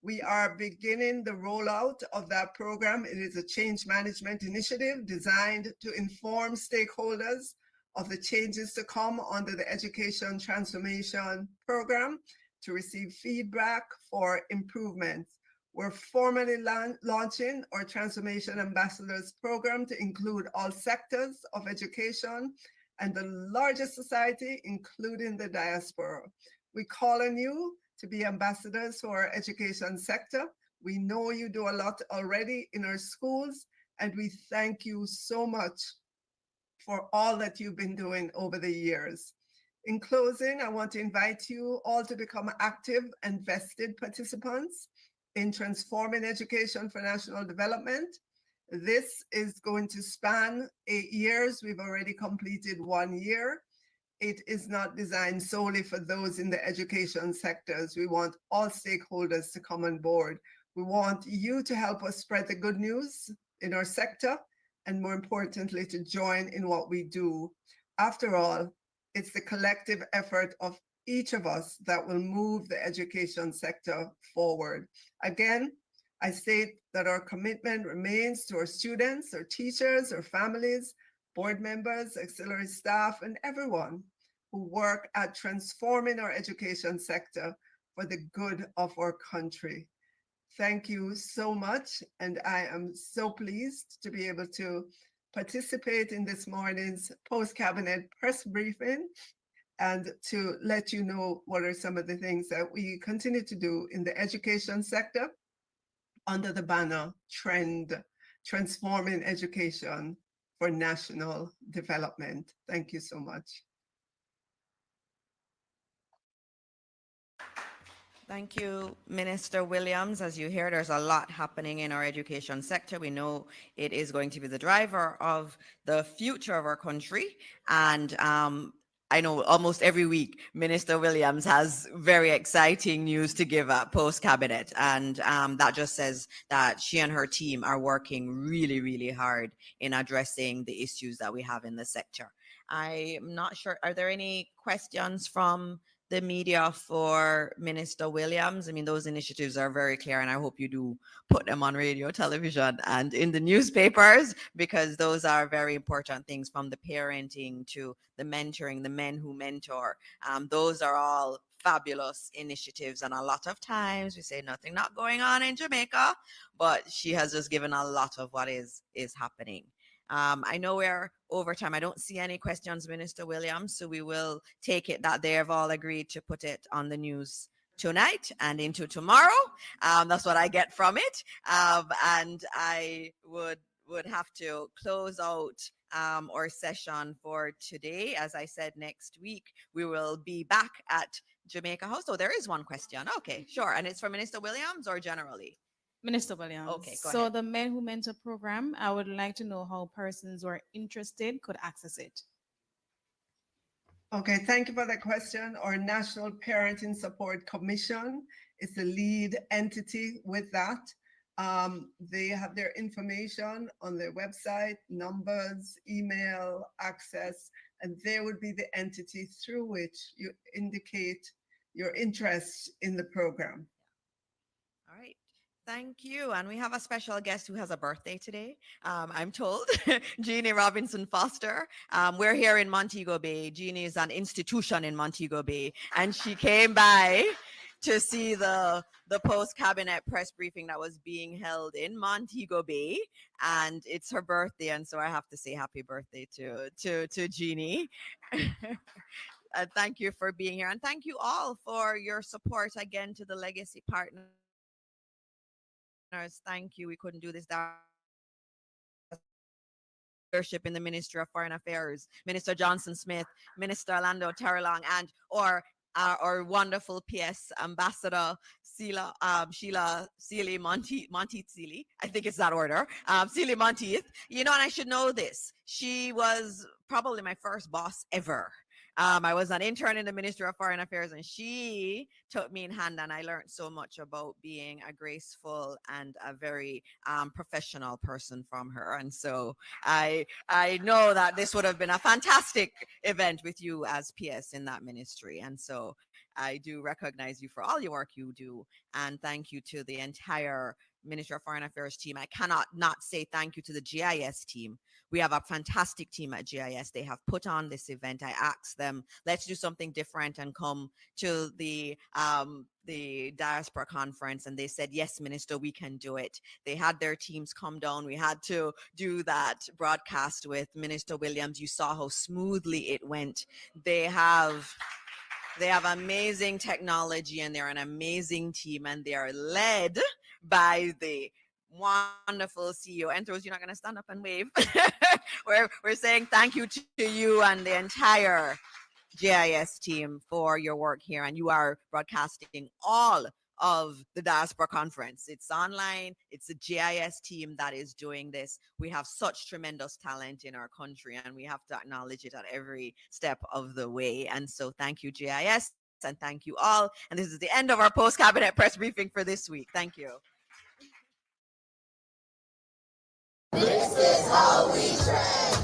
We are beginning the rollout of that program. It is a change management initiative designed to inform stakeholders of the changes to come under the Education Transformation Program, to receive feedback for improvements. We're formally launching our Transformation Ambassadors program to include all sectors of education and the larger society, including the diaspora. We call on you to be ambassadors for our education sector. We know you do a lot already in our schools, and we thank you so much for all that you've been doing over the years. In closing, I want to invite you all to become active and vested participants in transforming education for national development. This is going to span 8 years. We've already completed 1 year. It is not designed solely for those in the education sectors. We want all stakeholders to come on board. We want you to help us spread the good news in our sector, and more importantly, to join in what we do. After all, it's the collective effort of each of us that will move the education sector forward. Again, I state that our commitment remains to our students, our teachers, our families, board members, auxiliary staff, and everyone who work at transforming our education sector for the good of our country. Thank you so much, and I am so pleased to be able to participate in this morning's post-cabinet press briefing and to let you know what are some of the things that we continue to do in the education sector under the banner Trend, Transforming Education for National Development. Thank you so much. Thank you, Minister Williams. As you hear, there's a lot happening in our education sector. We know it is going to be the driver of the future of our country. And I know almost every week, Minister Williams has very exciting news to give up post cabinet. And that just says that she and her team are working really, really hard in addressing the issues that we have in the sector. I'm not sure, are there any questions from the media for Minister Williams? I mean, those initiatives are very clear, and I hope you do put them on radio, television, and in the newspapers, because those are very important things, from the parenting to the mentoring, the men who mentor. Those are all fabulous initiatives, and a lot of times we say nothing not going on in Jamaica, but she has just given a lot of what is happening. I know we're over time. I don't see any questions, Minister Williams, so we will take it that they have all agreed to put it on the news tonight and into tomorrow. That's what I get from it. And I would have to close out our session for today. As I said, next week we will be back at Jamaica House. Oh, there is one question. Okay, sure. And it's for Minister Williams or generally? Minister Williams. Okay, go so ahead. the Men Who Mentor program, I would like to know how persons who are interested could access it. Okay, thank you for that question. Our National Parenting Support Commission is the lead entity with that. They have their information on their website, numbers, email, access, and they would be the entity through which you indicate your interest in the program. All right. Thank you. And we have a special guest who has a birthday today. I'm told, Jeannie Robinson Foster. We're here in Montego Bay. Jeannie is an institution in Montego Bay, and she came by to see the post-cabinet press briefing that was being held in Montego Bay, and it's her birthday, and so I have to say happy birthday to Jeannie. Thank you for being here, and thank you all for your support again to the Legacy Partners. Thank you. We couldn't do this without leadership in the Ministry of Foreign Affairs, Minister Johnson Smith, Minister Orlando Terrelong, and our wonderful PS Ambassador Sheila Sealy Monteith Sealy. I think it's that order. Sealy Monteith. You know, and I should know this. She was probably my first boss ever. I was an intern in the Ministry of Foreign Affairs, and she took me in hand, and I learned so much about being a graceful and a very professional person from her. And so I know that this would have been a fantastic event with you as PS in that ministry. And so I do recognize you for all your work you do, and thank you to the entire Ministry of Foreign Affairs team. I cannot not say thank you to the GIS team. We have a fantastic team at GIS. They have put on this event. I asked them, let's do something different and come to the Diaspora conference. And they said, yes, Minister, we can do it. They had their teams come down. We had to do that broadcast with Minister Williams. You saw how smoothly it went. They have amazing technology, and they're an amazing team, and they are led by the wonderful CEO. Entros, you're not going to stand up and wave. we're saying thank you to you and the entire GIS team for your work here. And you are broadcasting all of the Diaspora Conference. It's online. It's the GIS team that is doing this. We have such tremendous talent in our country, and we have to acknowledge it at every step of the way. And so thank you, GIS, and thank you all. And this is the end of our post-cabinet press briefing for this week. Thank you. This is how we trend.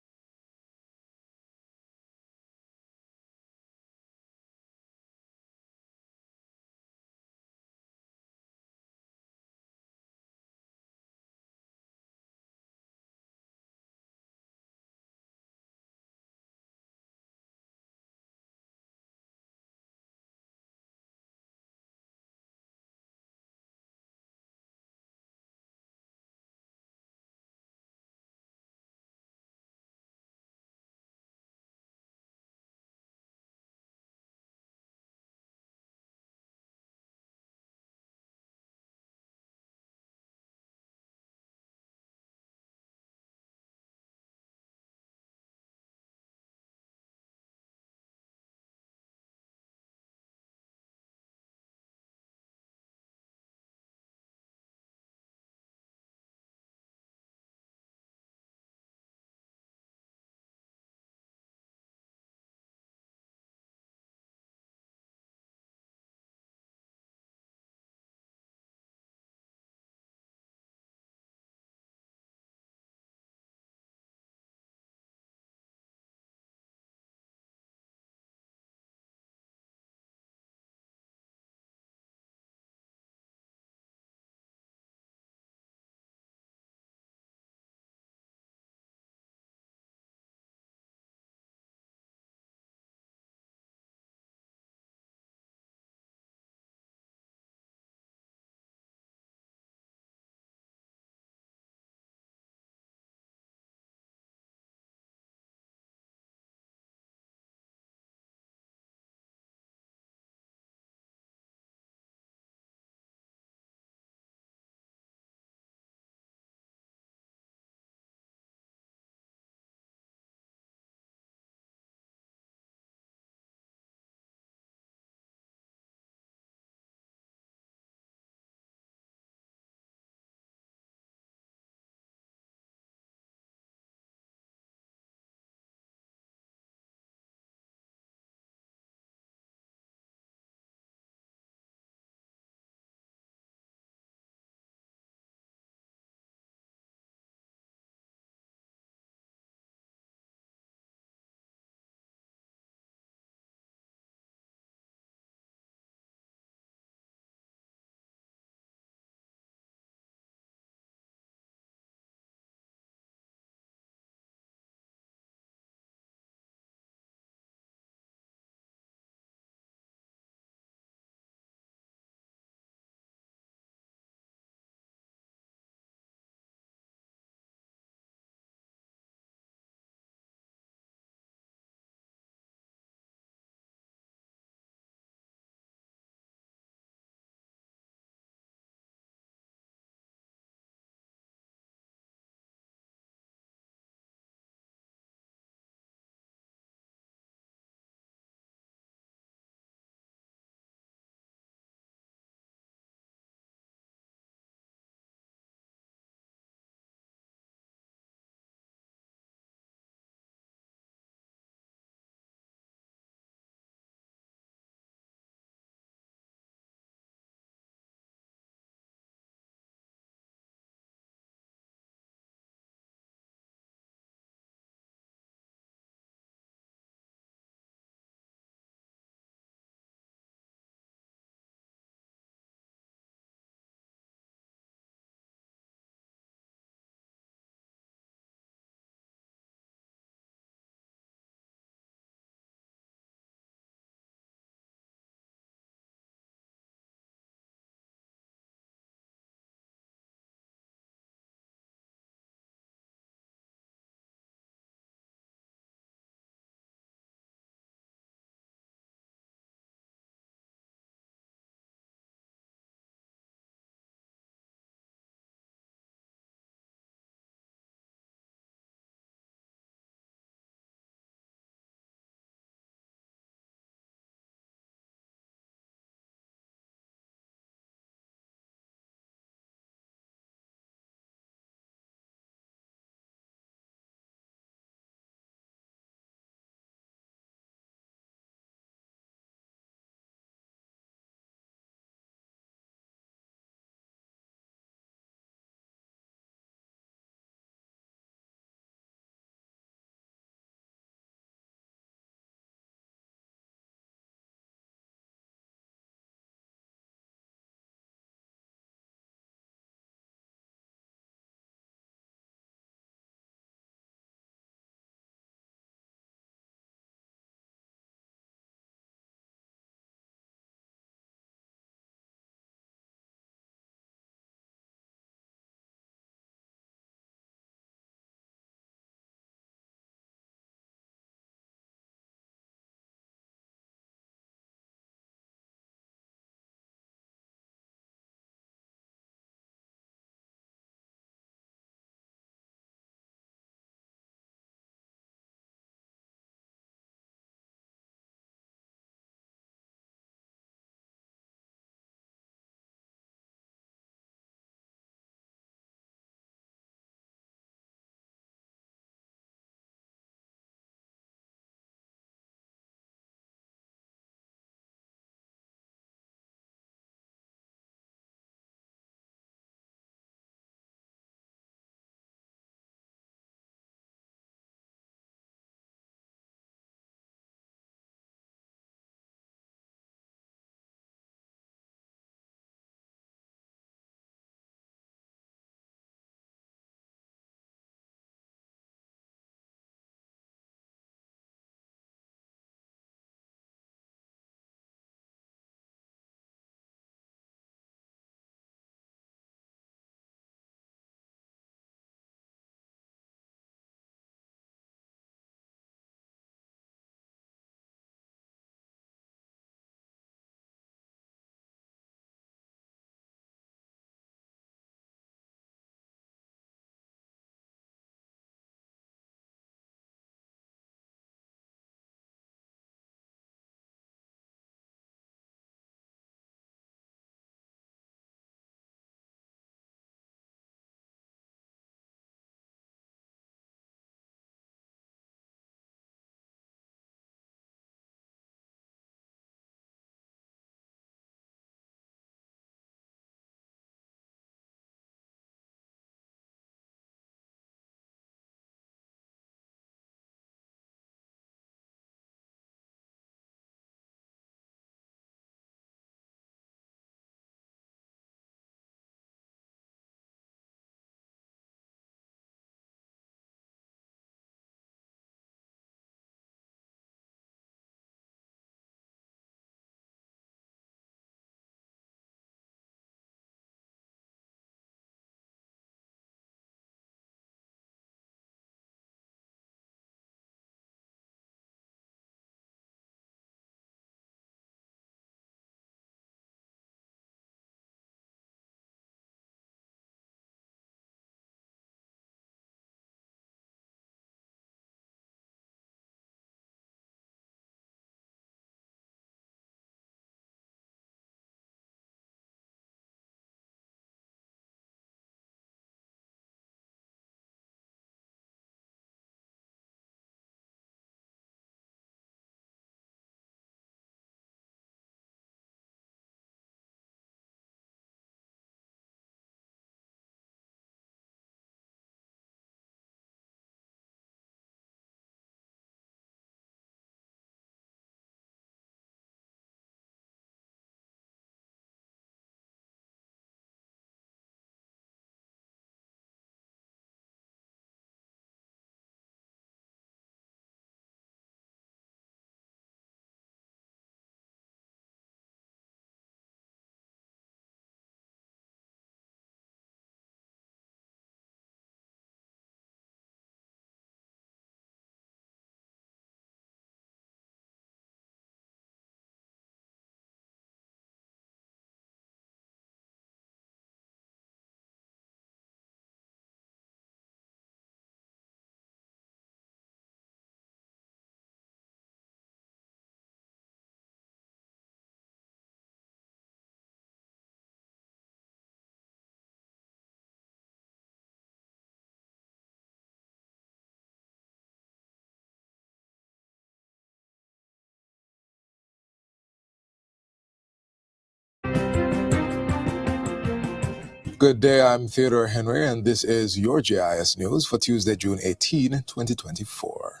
Good day, I'm Theodore Henry, and this is your JIS News for Tuesday, June 18, 2024.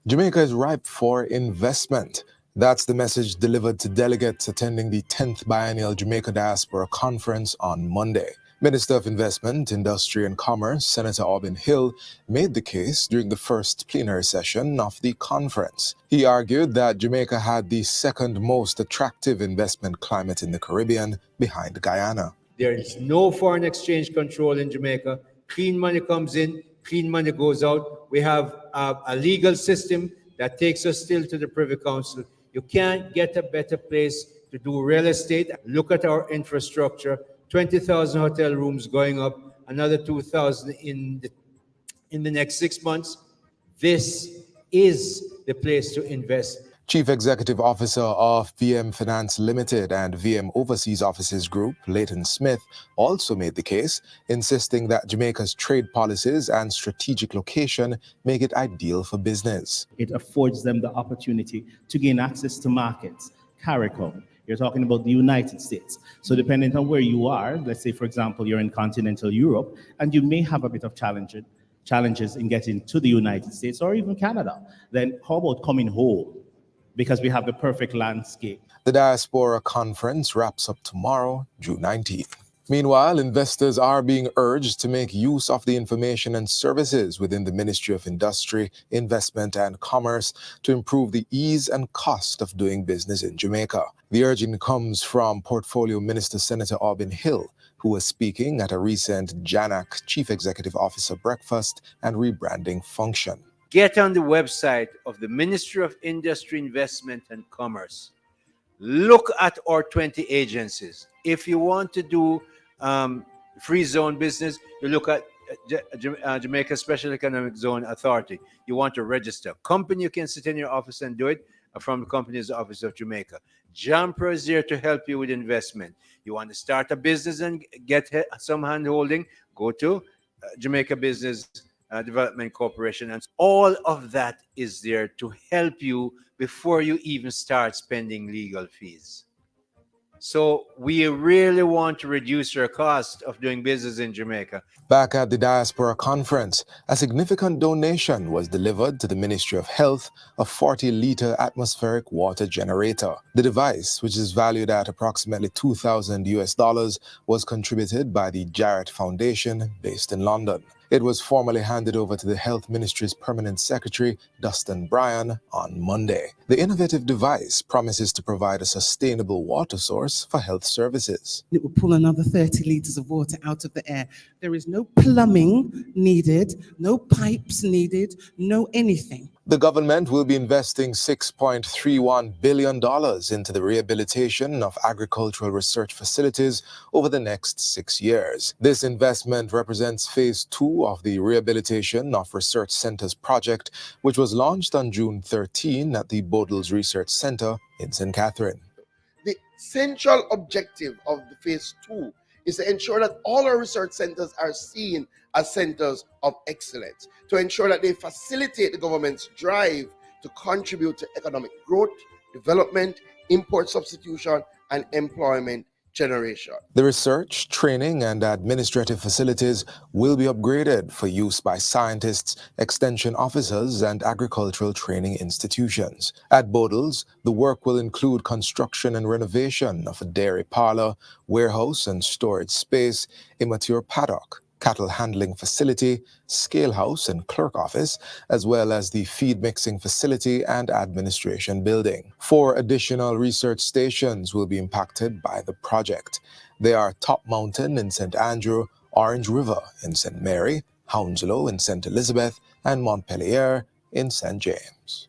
Jamaica is ripe for investment. That's the message delivered to delegates attending the 10th Biennial Jamaica Diaspora Conference on Monday. Minister of Investment, Industry and Commerce, Senator Aubin Hill, made the case during the first plenary session of the conference. He argued that Jamaica had the second most attractive investment climate in the Caribbean, behind Guyana. There is no foreign exchange control in Jamaica. Clean money comes in, clean money goes out. We have a legal system that takes us still to the Privy Council. You can't get a better place to do real estate. Look at our infrastructure. 20,000 hotel rooms going up, another 2,000 in the next 6 months. This is the place to invest. Chief Executive Officer of VM Finance Limited and VM Overseas Offices Group, Leighton Smith, also made the case, insisting that Jamaica's trade policies and strategic location make it ideal for business. It affords them the opportunity to gain access to markets. CARICOM, you're talking about the United States. So depending on where you are, let's say, for example, you're in continental Europe, and you may have a bit of challenges in getting to the United States or even Canada, then how about coming home? Because we have the perfect landscape. The Diaspora Conference wraps up tomorrow, June 19th. Meanwhile, investors are being urged to make use of the information and services within the Ministry of Industry, Investment and Commerce to improve the ease and cost of doing business in Jamaica. The urging comes from Portfolio Minister Senator Aubin Hill, who was speaking at a recent JANAC Chief Executive Officer breakfast and rebranding function. Get on the website of the Ministry of Industry, Investment and Commerce. Look at our 20 agencies. If you want to do free zone business, you look at Jamaica Special Economic Zone Authority. You want to register. Company, you can sit in your office and do it from the Company's Office of Jamaica. Jumper is there to help you with investment. You want to start a business and get some hand-holding, go to Jamaica Business Development Corporation, and all of that is there to help you before you even start spending legal fees. So we really want to reduce your cost of doing business in Jamaica. Back at the Diaspora Conference, a significant donation was delivered to the Ministry of Health, a 40-liter atmospheric water generator. The device, which is valued at approximately $2,000, was contributed by the Jarrett Foundation, based in London. It was formally handed over to the Health Ministry's Permanent Secretary, Dustin Bryan, on Monday. The innovative device promises to provide a sustainable water source for health services. It will pull another 30 liters of water out of the air. There is no plumbing needed, no pipes needed, no anything. The government will be investing $6.31 billion into the rehabilitation of agricultural research facilities over the next 6 years. This investment represents phase 2 of the Rehabilitation of Research Centers project, which was launched on June 13 at the Bodles Research Center in St. Catherine. The central objective of the phase 2 is to ensure that all our research centers are seen as centers of excellence, to ensure that they facilitate the government's drive to contribute to economic growth, development, import substitution, and employment generation. The research, training, and administrative facilities will be upgraded for use by scientists, extension officers, and agricultural training institutions. At Bodles, the work will include construction and renovation of a dairy parlor, warehouse and storage space, a mature paddock, cattle handling facility, scale house and clerk office, as well as the feed mixing facility and administration building. 4 additional research stations will be impacted by the project. They are Top Mountain in St. Andrew, Orange River in St. Mary, Hounslow in St. Elizabeth, and Montpelier in St. James.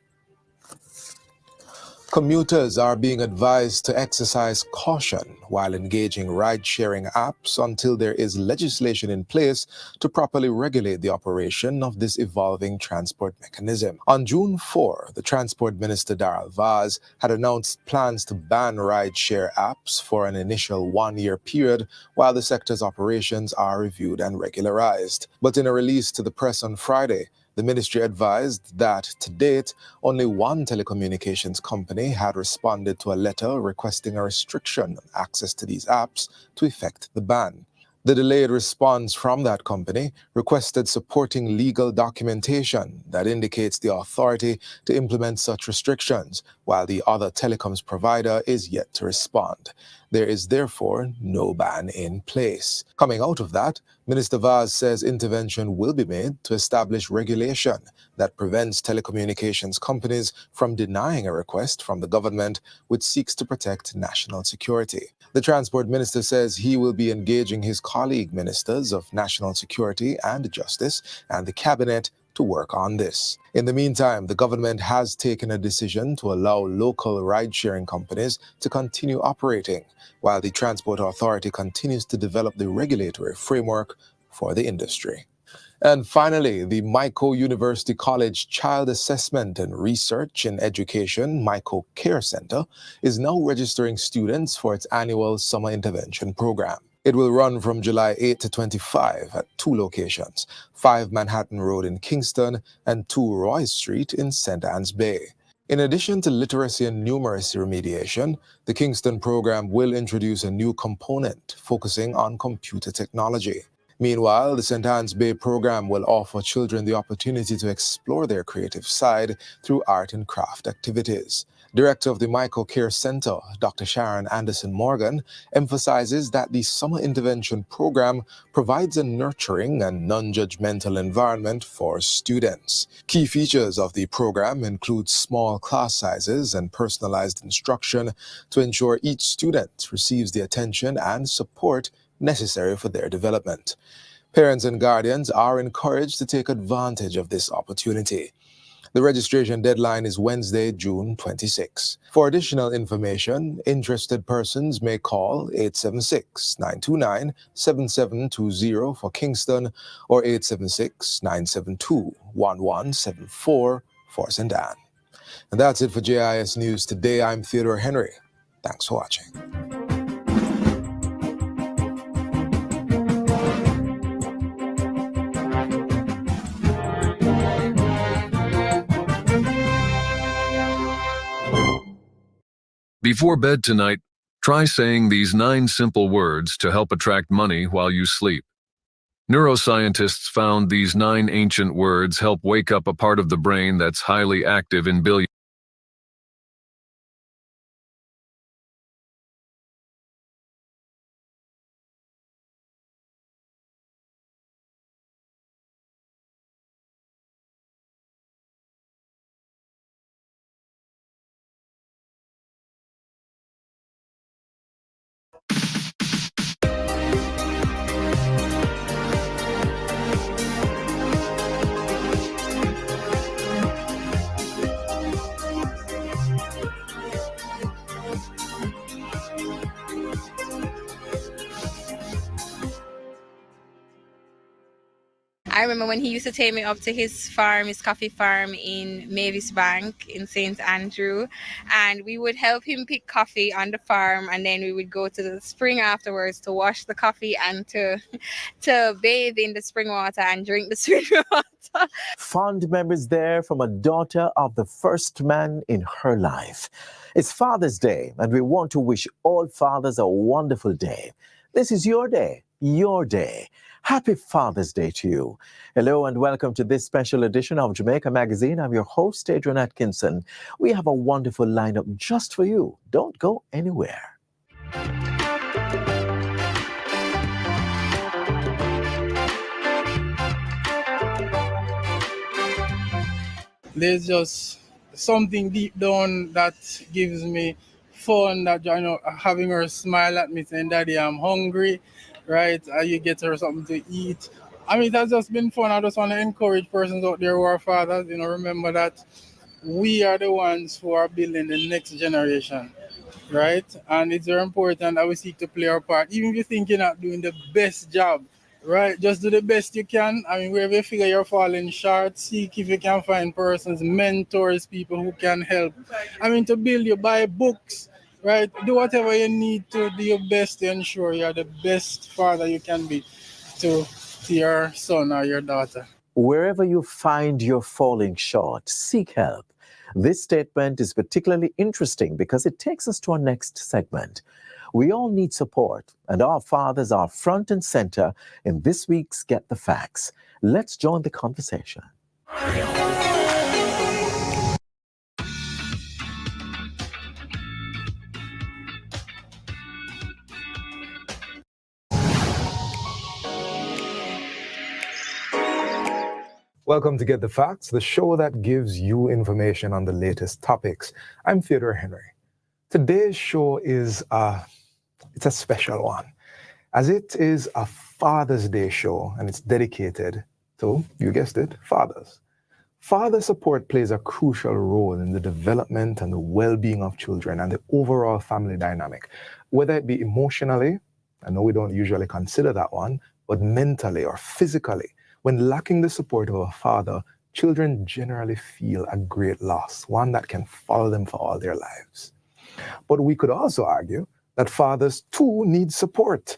Commuters are being advised to exercise caution while engaging ride-sharing apps until there is legislation in place to properly regulate the operation of this evolving transport mechanism. On June 4, the Transport Minister Darrell Vaz had announced plans to ban ride-share apps for an initial 1-year period while the sector's operations are reviewed and regularized. But in a release to the press on Friday, the ministry advised that, to date, only one telecommunications company had responded to a letter requesting a restriction on access to these apps to effect the ban. The delayed response from that company requested supporting legal documentation that indicates the authority to implement such restrictions, while the other telecoms provider is yet to respond. There is therefore no ban in place. Coming out of that, Minister Vaz says intervention will be made to establish regulation that prevents telecommunications companies from denying a request from the government which seeks to protect national security. The Transport Minister says he will be engaging his colleague ministers of National Security and Justice and the Cabinet to work on this. In the meantime, the government has taken a decision to allow local ride-sharing companies to continue operating, while the Transport Authority continues to develop the regulatory framework for the industry. And finally, the Myco University College Child Assessment and Research in Education Myco Care Center is now registering students for its annual summer intervention program. It will run from July 8 to 25 at 2 locations, 5 Manhattan Road in Kingston and 2 Royce Street in St. Anne's Bay. In addition to literacy and numeracy remediation, the Kingston program will introduce a new component focusing on computer technology. Meanwhile, the St. Anne's Bay program will offer children the opportunity to explore their creative side through art and craft activities. Director of the Myco Care Center, Dr. Sharon Anderson Morgan, emphasizes that the summer intervention program provides a nurturing and non-judgmental environment for students. Key features of the program include small class sizes and personalized instruction to ensure each student receives the attention and support necessary for their development. Parents and guardians are encouraged to take advantage of this opportunity. The registration deadline is Wednesday, June 26. For additional information, interested persons may call 876-929-7720 for Kingston or 876-972-1174 for St. Anne. And that's it for JIS News Today. I'm Theodore Henry. Thanks for watching. Before bed tonight, try saying these 9 simple words to help attract money while you sleep. Neuroscientists found these 9 ancient words help wake up a part of the brain that's highly active in billions. I remember when he used to take me up to his farm, his coffee farm in Mavis Bank in St. Andrew, and we would help him pick coffee on the farm, and then we would go to the spring afterwards to wash the coffee and to bathe in the spring water and drink the spring water. Fond memories there from a daughter of the first man in her life. It's Father's Day, and we want to wish all fathers a wonderful day. This is your day, your day. Happy Father's Day to you. Hello and welcome to this special edition of Jamaica Magazine. I'm your host, Adrian Atkinson. We have a wonderful lineup just for you. Don't go anywhere. There's just something deep down that gives me fun, that, you know, having her smile at me saying, "Daddy, I'm hungry," right? You get her something to eat. I mean, that's just been fun. I just want to encourage persons out there who are fathers, you know, remember that we are the ones who are building the next generation, right? And it's very important that we seek to play our part. Even if you think you're not doing the best job, right? Just do the best you can. I mean, wherever you figure you're falling short, seek if you can find persons, mentors, people who can help. I mean, to build you, buy books, right? Do whatever you need to do your best to ensure you're the best father you can be to your son or your daughter. Wherever you find you're falling short, seek help. This statement is particularly interesting because it takes us to our next segment. We all need support, and our fathers are front and center in this week's Get the Facts. Let's join the conversation. Welcome to Get the Facts, the show that gives you information on the latest topics. I'm Theodore Henry. Today's show is it's a special one, as it is a Father's Day show, and it's dedicated to, you guessed it, fathers. Father support plays a crucial role in the development and the well-being of children and the overall family dynamic, whether it be emotionally, I know we don't usually consider that one, but mentally or physically. When lacking the support of a father, children generally feel a great loss, one that can follow them for all their lives. But we could also argue that fathers too need support.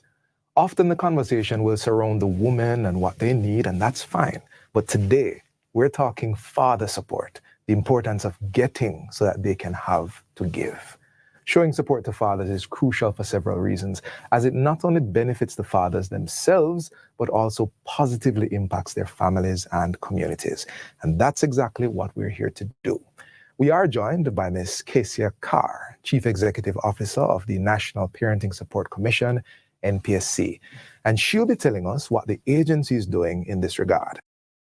Often the conversation will surround the woman and what they need, and that's fine. But today, we're talking father support, the importance of getting so that they can have to give. Showing support to fathers is crucial for several reasons, as it not only benefits the fathers themselves, but also positively impacts their families and communities. And that's exactly what we're here to do. We are joined by Ms. Kesia Carr, Chief Executive Officer of the National Parenting Support Commission, NPSC. And she'll be telling us what the agency is doing in this regard.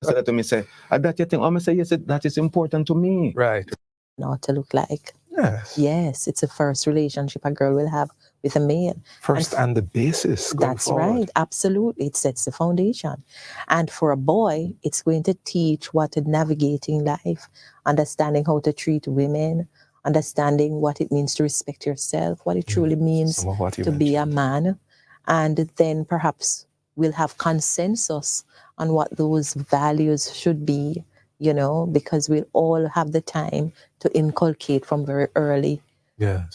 So that to me say, that you think, I'm say, yes, that is important to me. Right. Not to look like. Yes. Yes, it's the first relationship a girl will have with a man. First and the basis. That's right. Absolutely. It sets the foundation. And for a boy, it's going to teach what to navigating life, understanding how to treat women, understanding what it means to respect yourself, what it truly means to be a man. And then perhaps we'll have consensus on what those values should be, you know, because we'll all have the time to inculcate from very early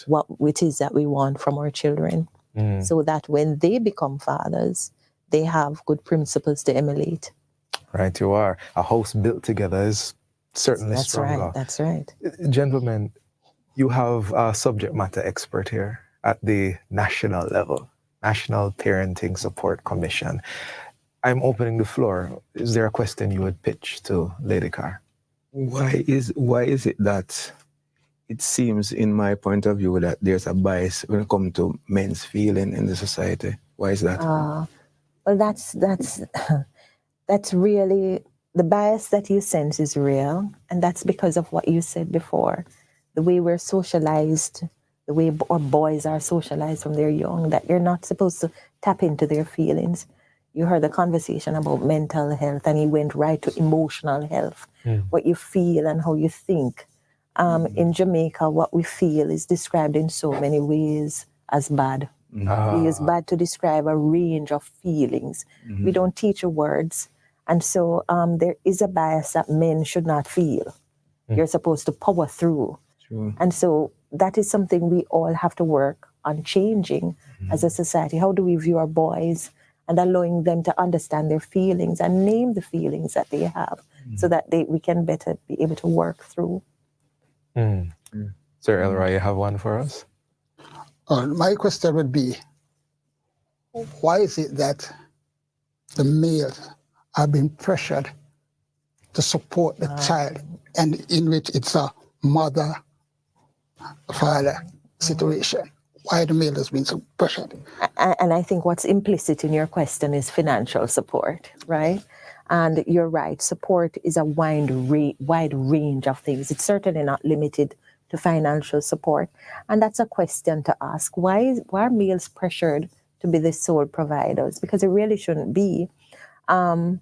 what it is that we want from our children. So that when they become fathers, they have good principles to emulate. Right, you are. A house built together is certainly stronger. That's right. Gentlemen, you have a subject matter expert here at the national level, National Parenting Support Commission. I'm opening the floor. Is there a question you would pitch to Lady Carr? Why is it that it seems, in my point of view, that there's a bias when it comes to men's feeling in the society? Why is that? Well, that's really, the bias that you sense is real, and that's because of what you said before. The way we're socialized, the way our boys are socialized from they're young, that you're not supposed to tap into their feelings. You heard the conversation about mental health, and he went right to emotional health, what you feel and how you think. In Jamaica, what we feel is described in so many ways as bad. We use bad to describe a range of feelings. We don't teach words. And so there is a bias that men should not feel. You're supposed to power through. True. And so that is something we all have to work on changing as a society. How do we view our boys and allowing them to understand their feelings and name the feelings that they have so that we can better be able to work through. Sir Elroy, you have one for us? My question would be, why is it that the males are being pressured to support the child, and in which it's a mother-father situation? Why the male has been so pressured? And I think what's implicit in your question is financial support, right? And you're right, support is a wide range of things. It's certainly not limited to financial support. And that's a question to ask. Why are males pressured to be the sole providers? Because it really shouldn't be. And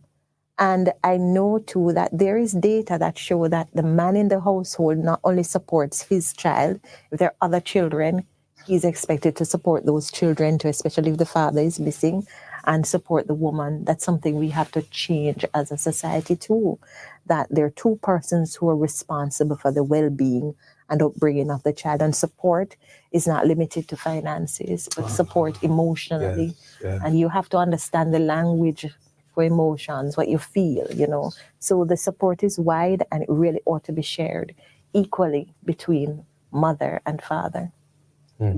I know too that there is data that show that the man in the household not only supports his child, if there are other children, he's expected to support those children too, especially if the father is missing, and support the woman. That's something we have to change as a society too, that there are two persons who are responsible for the well-being and upbringing of the child. And support is not limited to finances, but support emotionally. And you have to understand the language for emotions, what you feel, you know. So the support is wide, and it really ought to be shared equally between mother and father.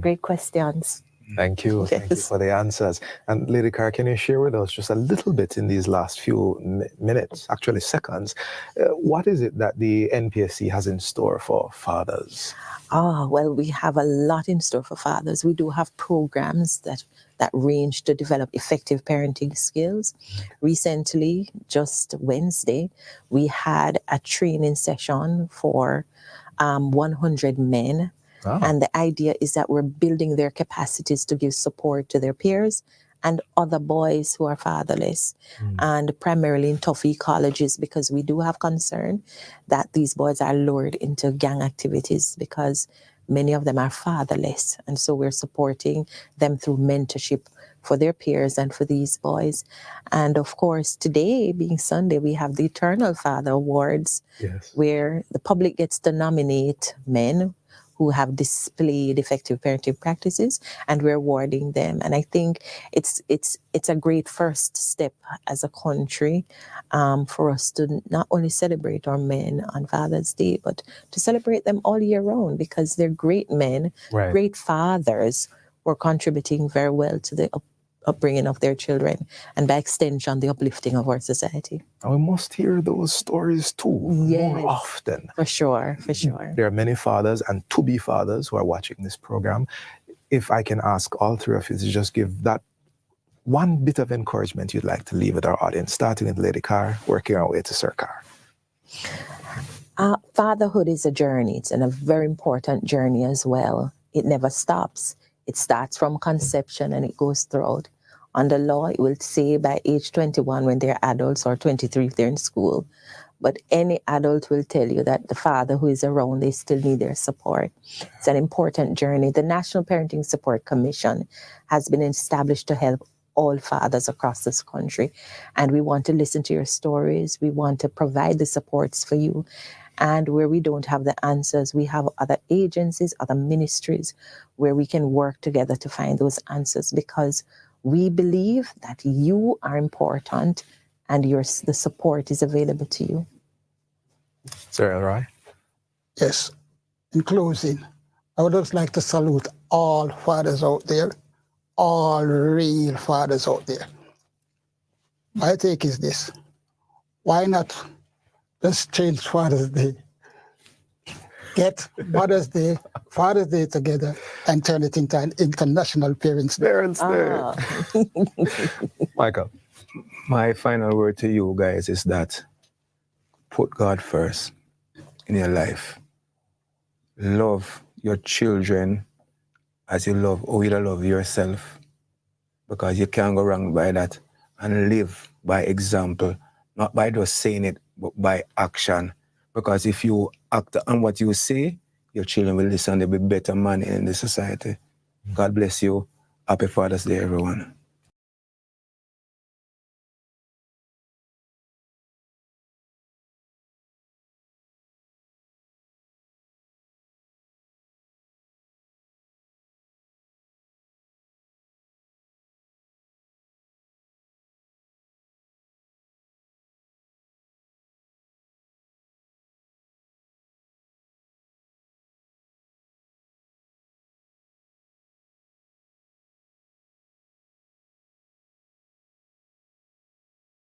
Great questions. Thank you. Thank you for the answers. And Lady Carr, can you share with us just a little bit in these last few minutes, actually seconds, what is it that the NPSC has in store for fathers? Well, we have a lot in store for fathers. We do have programs that range to develop effective parenting skills. Recently, just Wednesday, we had a training session for 100 men. And the idea is that we're building their capacities to give support to their peers and other boys who are fatherless, and primarily in tough ecologies, because we do have concern that these boys are lured into gang activities because many of them are fatherless. And so we're supporting them through mentorship for their peers and for these boys. And of course, today being Sunday, we have the Eternal Father Awards, where the public gets to nominate men who have displayed effective parenting practices, and we're awarding them. And I think it's a great first step as a country for us to not only celebrate our men on Father's Day, but to celebrate them all year round, because they're great men, great fathers who are contributing very well to the upbringing of their children, and by extension, the uplifting of our society. And we must hear those stories too, more often. For sure, for sure. There are many fathers and to-be fathers who are watching this program. If I can ask all three of you to just give that one bit of encouragement you'd like to leave with our audience, starting with Lady Carr, working our way to Sir Carr. Fatherhood is a journey. It's a very important journey as well. It never stops. It starts from conception and it goes throughout. Under law, it will say by age 21 when they're adults, or 23 if they're in school. But any adult will tell you that the father who is around, they still need their support. It's an important journey. The National Parenting Support Commission has been established to help all fathers across this country. And we want to listen to your stories. We want to provide the supports for you. And where we don't have the answers, we have other agencies, other ministries where we can work together to find those answers, because we believe that you are important and the support is available to you. Sir Elroy? Yes. In closing, I would just like to salute all fathers out there, all real fathers out there. My take is this: why not just change Father's Day? Get Mother's Day, Father's Day together and turn it into an International Parents Day. Parents Day. Michael? My final word to you guys is that put God first in your life. Love your children as you love yourself, because you can't go wrong by that, and live by example, not by just saying it, but by action. Because if you act on what you say, your children will listen. They'll be better men in the society. God bless you. Happy Father's Day, everyone.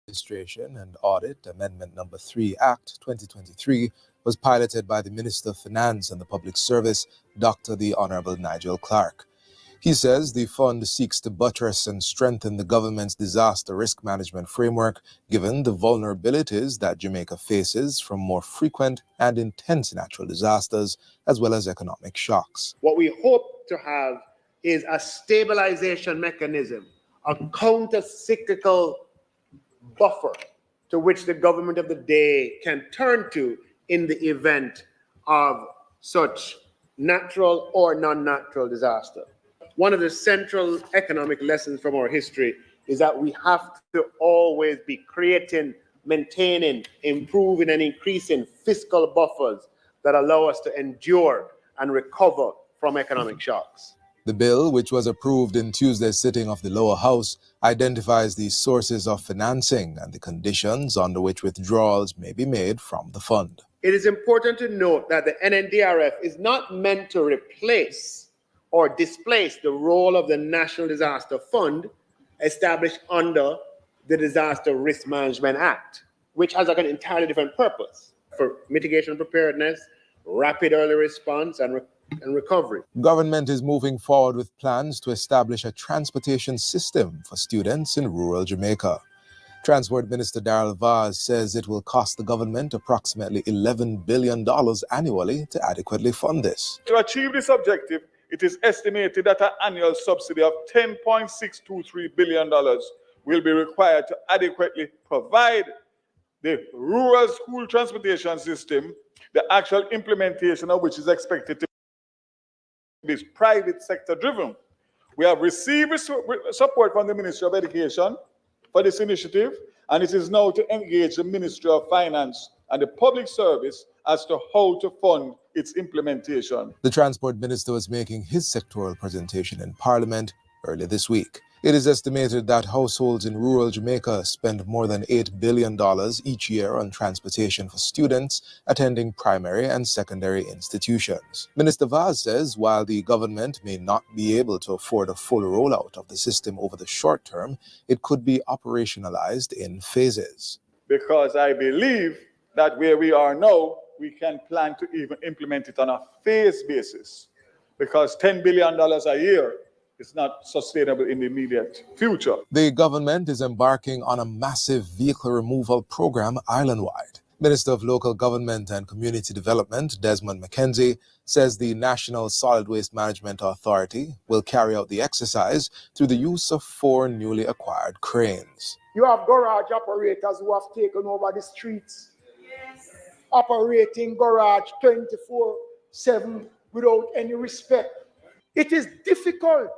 Administration and Audit Amendment Number 3 Act 2023 was piloted by the Minister of Finance and the Public Service, Dr. the Honorable Nigel Clark. He says the fund seeks to buttress and strengthen the government's disaster risk management framework, given the vulnerabilities that Jamaica faces from more frequent and intense natural disasters, as well as economic shocks. What we hope to have is a stabilization mechanism, a counter-cyclical buffer to which the government of the day can turn to in the event of such natural or non-natural disaster. One of the central economic lessons from our history is that we have to always be creating, maintaining, improving, and increasing fiscal buffers that allow us to endure and recover from economic shocks. The bill, which was approved in Tuesday's sitting of the lower house, identifies the sources of financing and the conditions under which withdrawals may be made from the fund. It is important to note that the NNDRF is not meant to replace or displace the role of the National Disaster Fund established under the Disaster Risk Management Act, which has like an entirely different purpose for mitigation and preparedness, rapid early response, and recovery. Government is moving forward with plans to establish a transportation system for students in rural Jamaica. Transport Minister Darrell Vaz says it will cost the government approximately $11 billion annually to adequately fund this. To achieve this objective, it is estimated that an annual subsidy of $10.623 billion will be required to adequately provide the rural school transportation system, the actual implementation of which is expected to be private sector driven. We have received support from the Ministry of Education for this initiative, and it is now to engage the Ministry of Finance and the Public Service as to how to fund its implementation. The Transport Minister was making his sectoral presentation in Parliament earlier this week. It is estimated that households in rural Jamaica spend more than $8 billion each year on transportation for students attending primary and secondary institutions. Minister Vaz says while the government may not be able to afford a full rollout of the system over the short term, it could be operationalized in phases. Because I believe that where we are now, we can plan to even implement it on a phase basis. Because $10 billion a year is not sustainable in the immediate future. The government is embarking on a massive vehicle removal program island-wide. Minister of Local Government and Community Development, Desmond McKenzie, says the National Solid Waste Management Authority will carry out the exercise through the use of 4 newly acquired cranes. You have garage operators who have taken over the streets, operating garage 24/7 without any respect. It is difficult,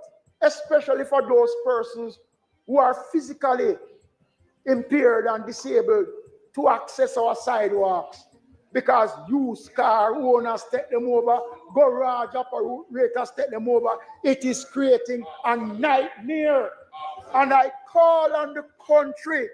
especially for those persons who are physically impaired and disabled, to access our sidewalks because used car owners take them over, garage operators take them over. It is creating a nightmare. And I call on the country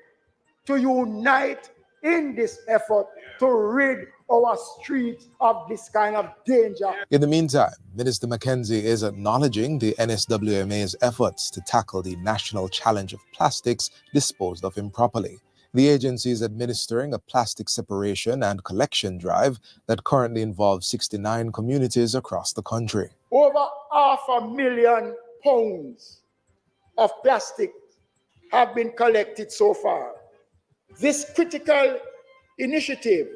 to unite in this effort to rid our streets of this kind of danger. In the meantime, Minister McKenzie is acknowledging the NSWMA's efforts to tackle the national challenge of plastics disposed of improperly. The agency is administering a plastic separation and collection drive that currently involves 69 communities across the country. Over 500,000 pounds of plastic have been collected so far. This critical initiative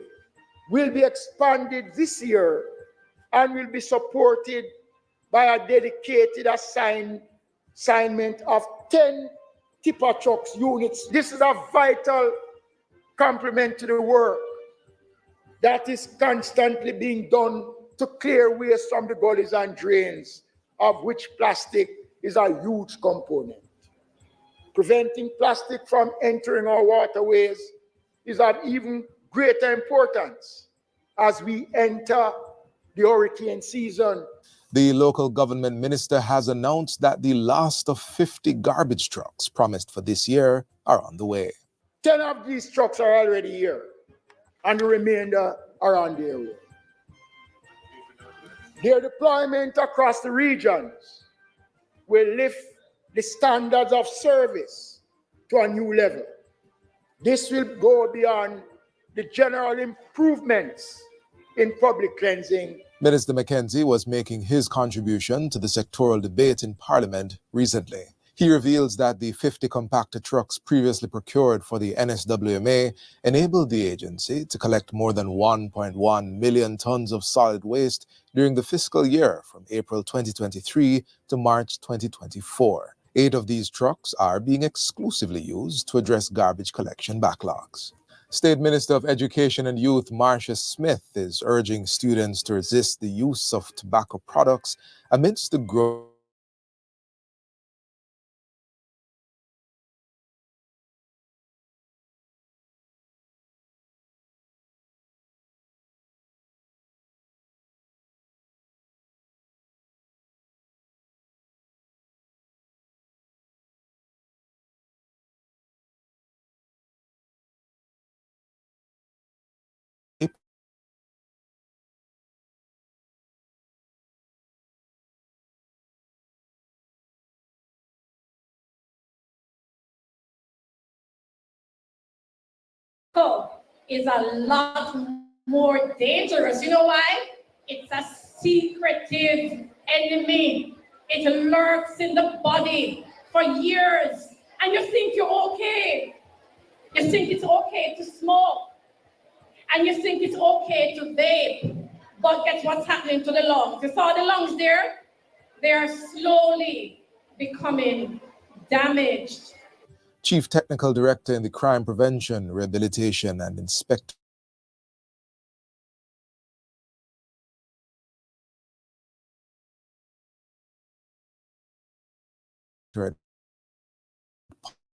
will be expanded this year and will be supported by a dedicated assignment of 10 tipper trucks units. This is a vital complement to the work that is constantly being done to clear waste from the gullies and drains, of which plastic is a huge component. Preventing plastic from entering our waterways is of even greater importance as we enter the hurricane season. The local government minister has announced that the last of 50 garbage trucks promised for this year are on the way. 10 of these trucks are already here, and the remainder are on their way. Their deployment across the regions will lift the standards of service to a new level. This will go beyond the general improvements in public cleansing. Minister McKenzie was making his contribution to the sectoral debate in Parliament recently. He reveals that the 50 compactor trucks previously procured for the NSWMA enabled the agency to collect more than 1.1 million tons of solid waste during the fiscal year from April 2023 to March 2024. 8 of these trucks are being exclusively used to address garbage collection backlogs. State Minister of Education and Youth Marcia Smith is urging students to resist the use of tobacco products amidst the growth is a lot more dangerous. You know why? It's a secretive enemy. It lurks in the body for years. And you think you're okay. You think it's okay to smoke. And you think it's okay to vape. But guess what's happening to the lungs? You saw the lungs there? They are slowly becoming damaged. Chief Technical Director in the Crime Prevention, Rehabilitation and Inspectorate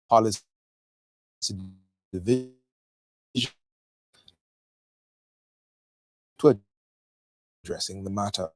Policy Division to addressing the matter.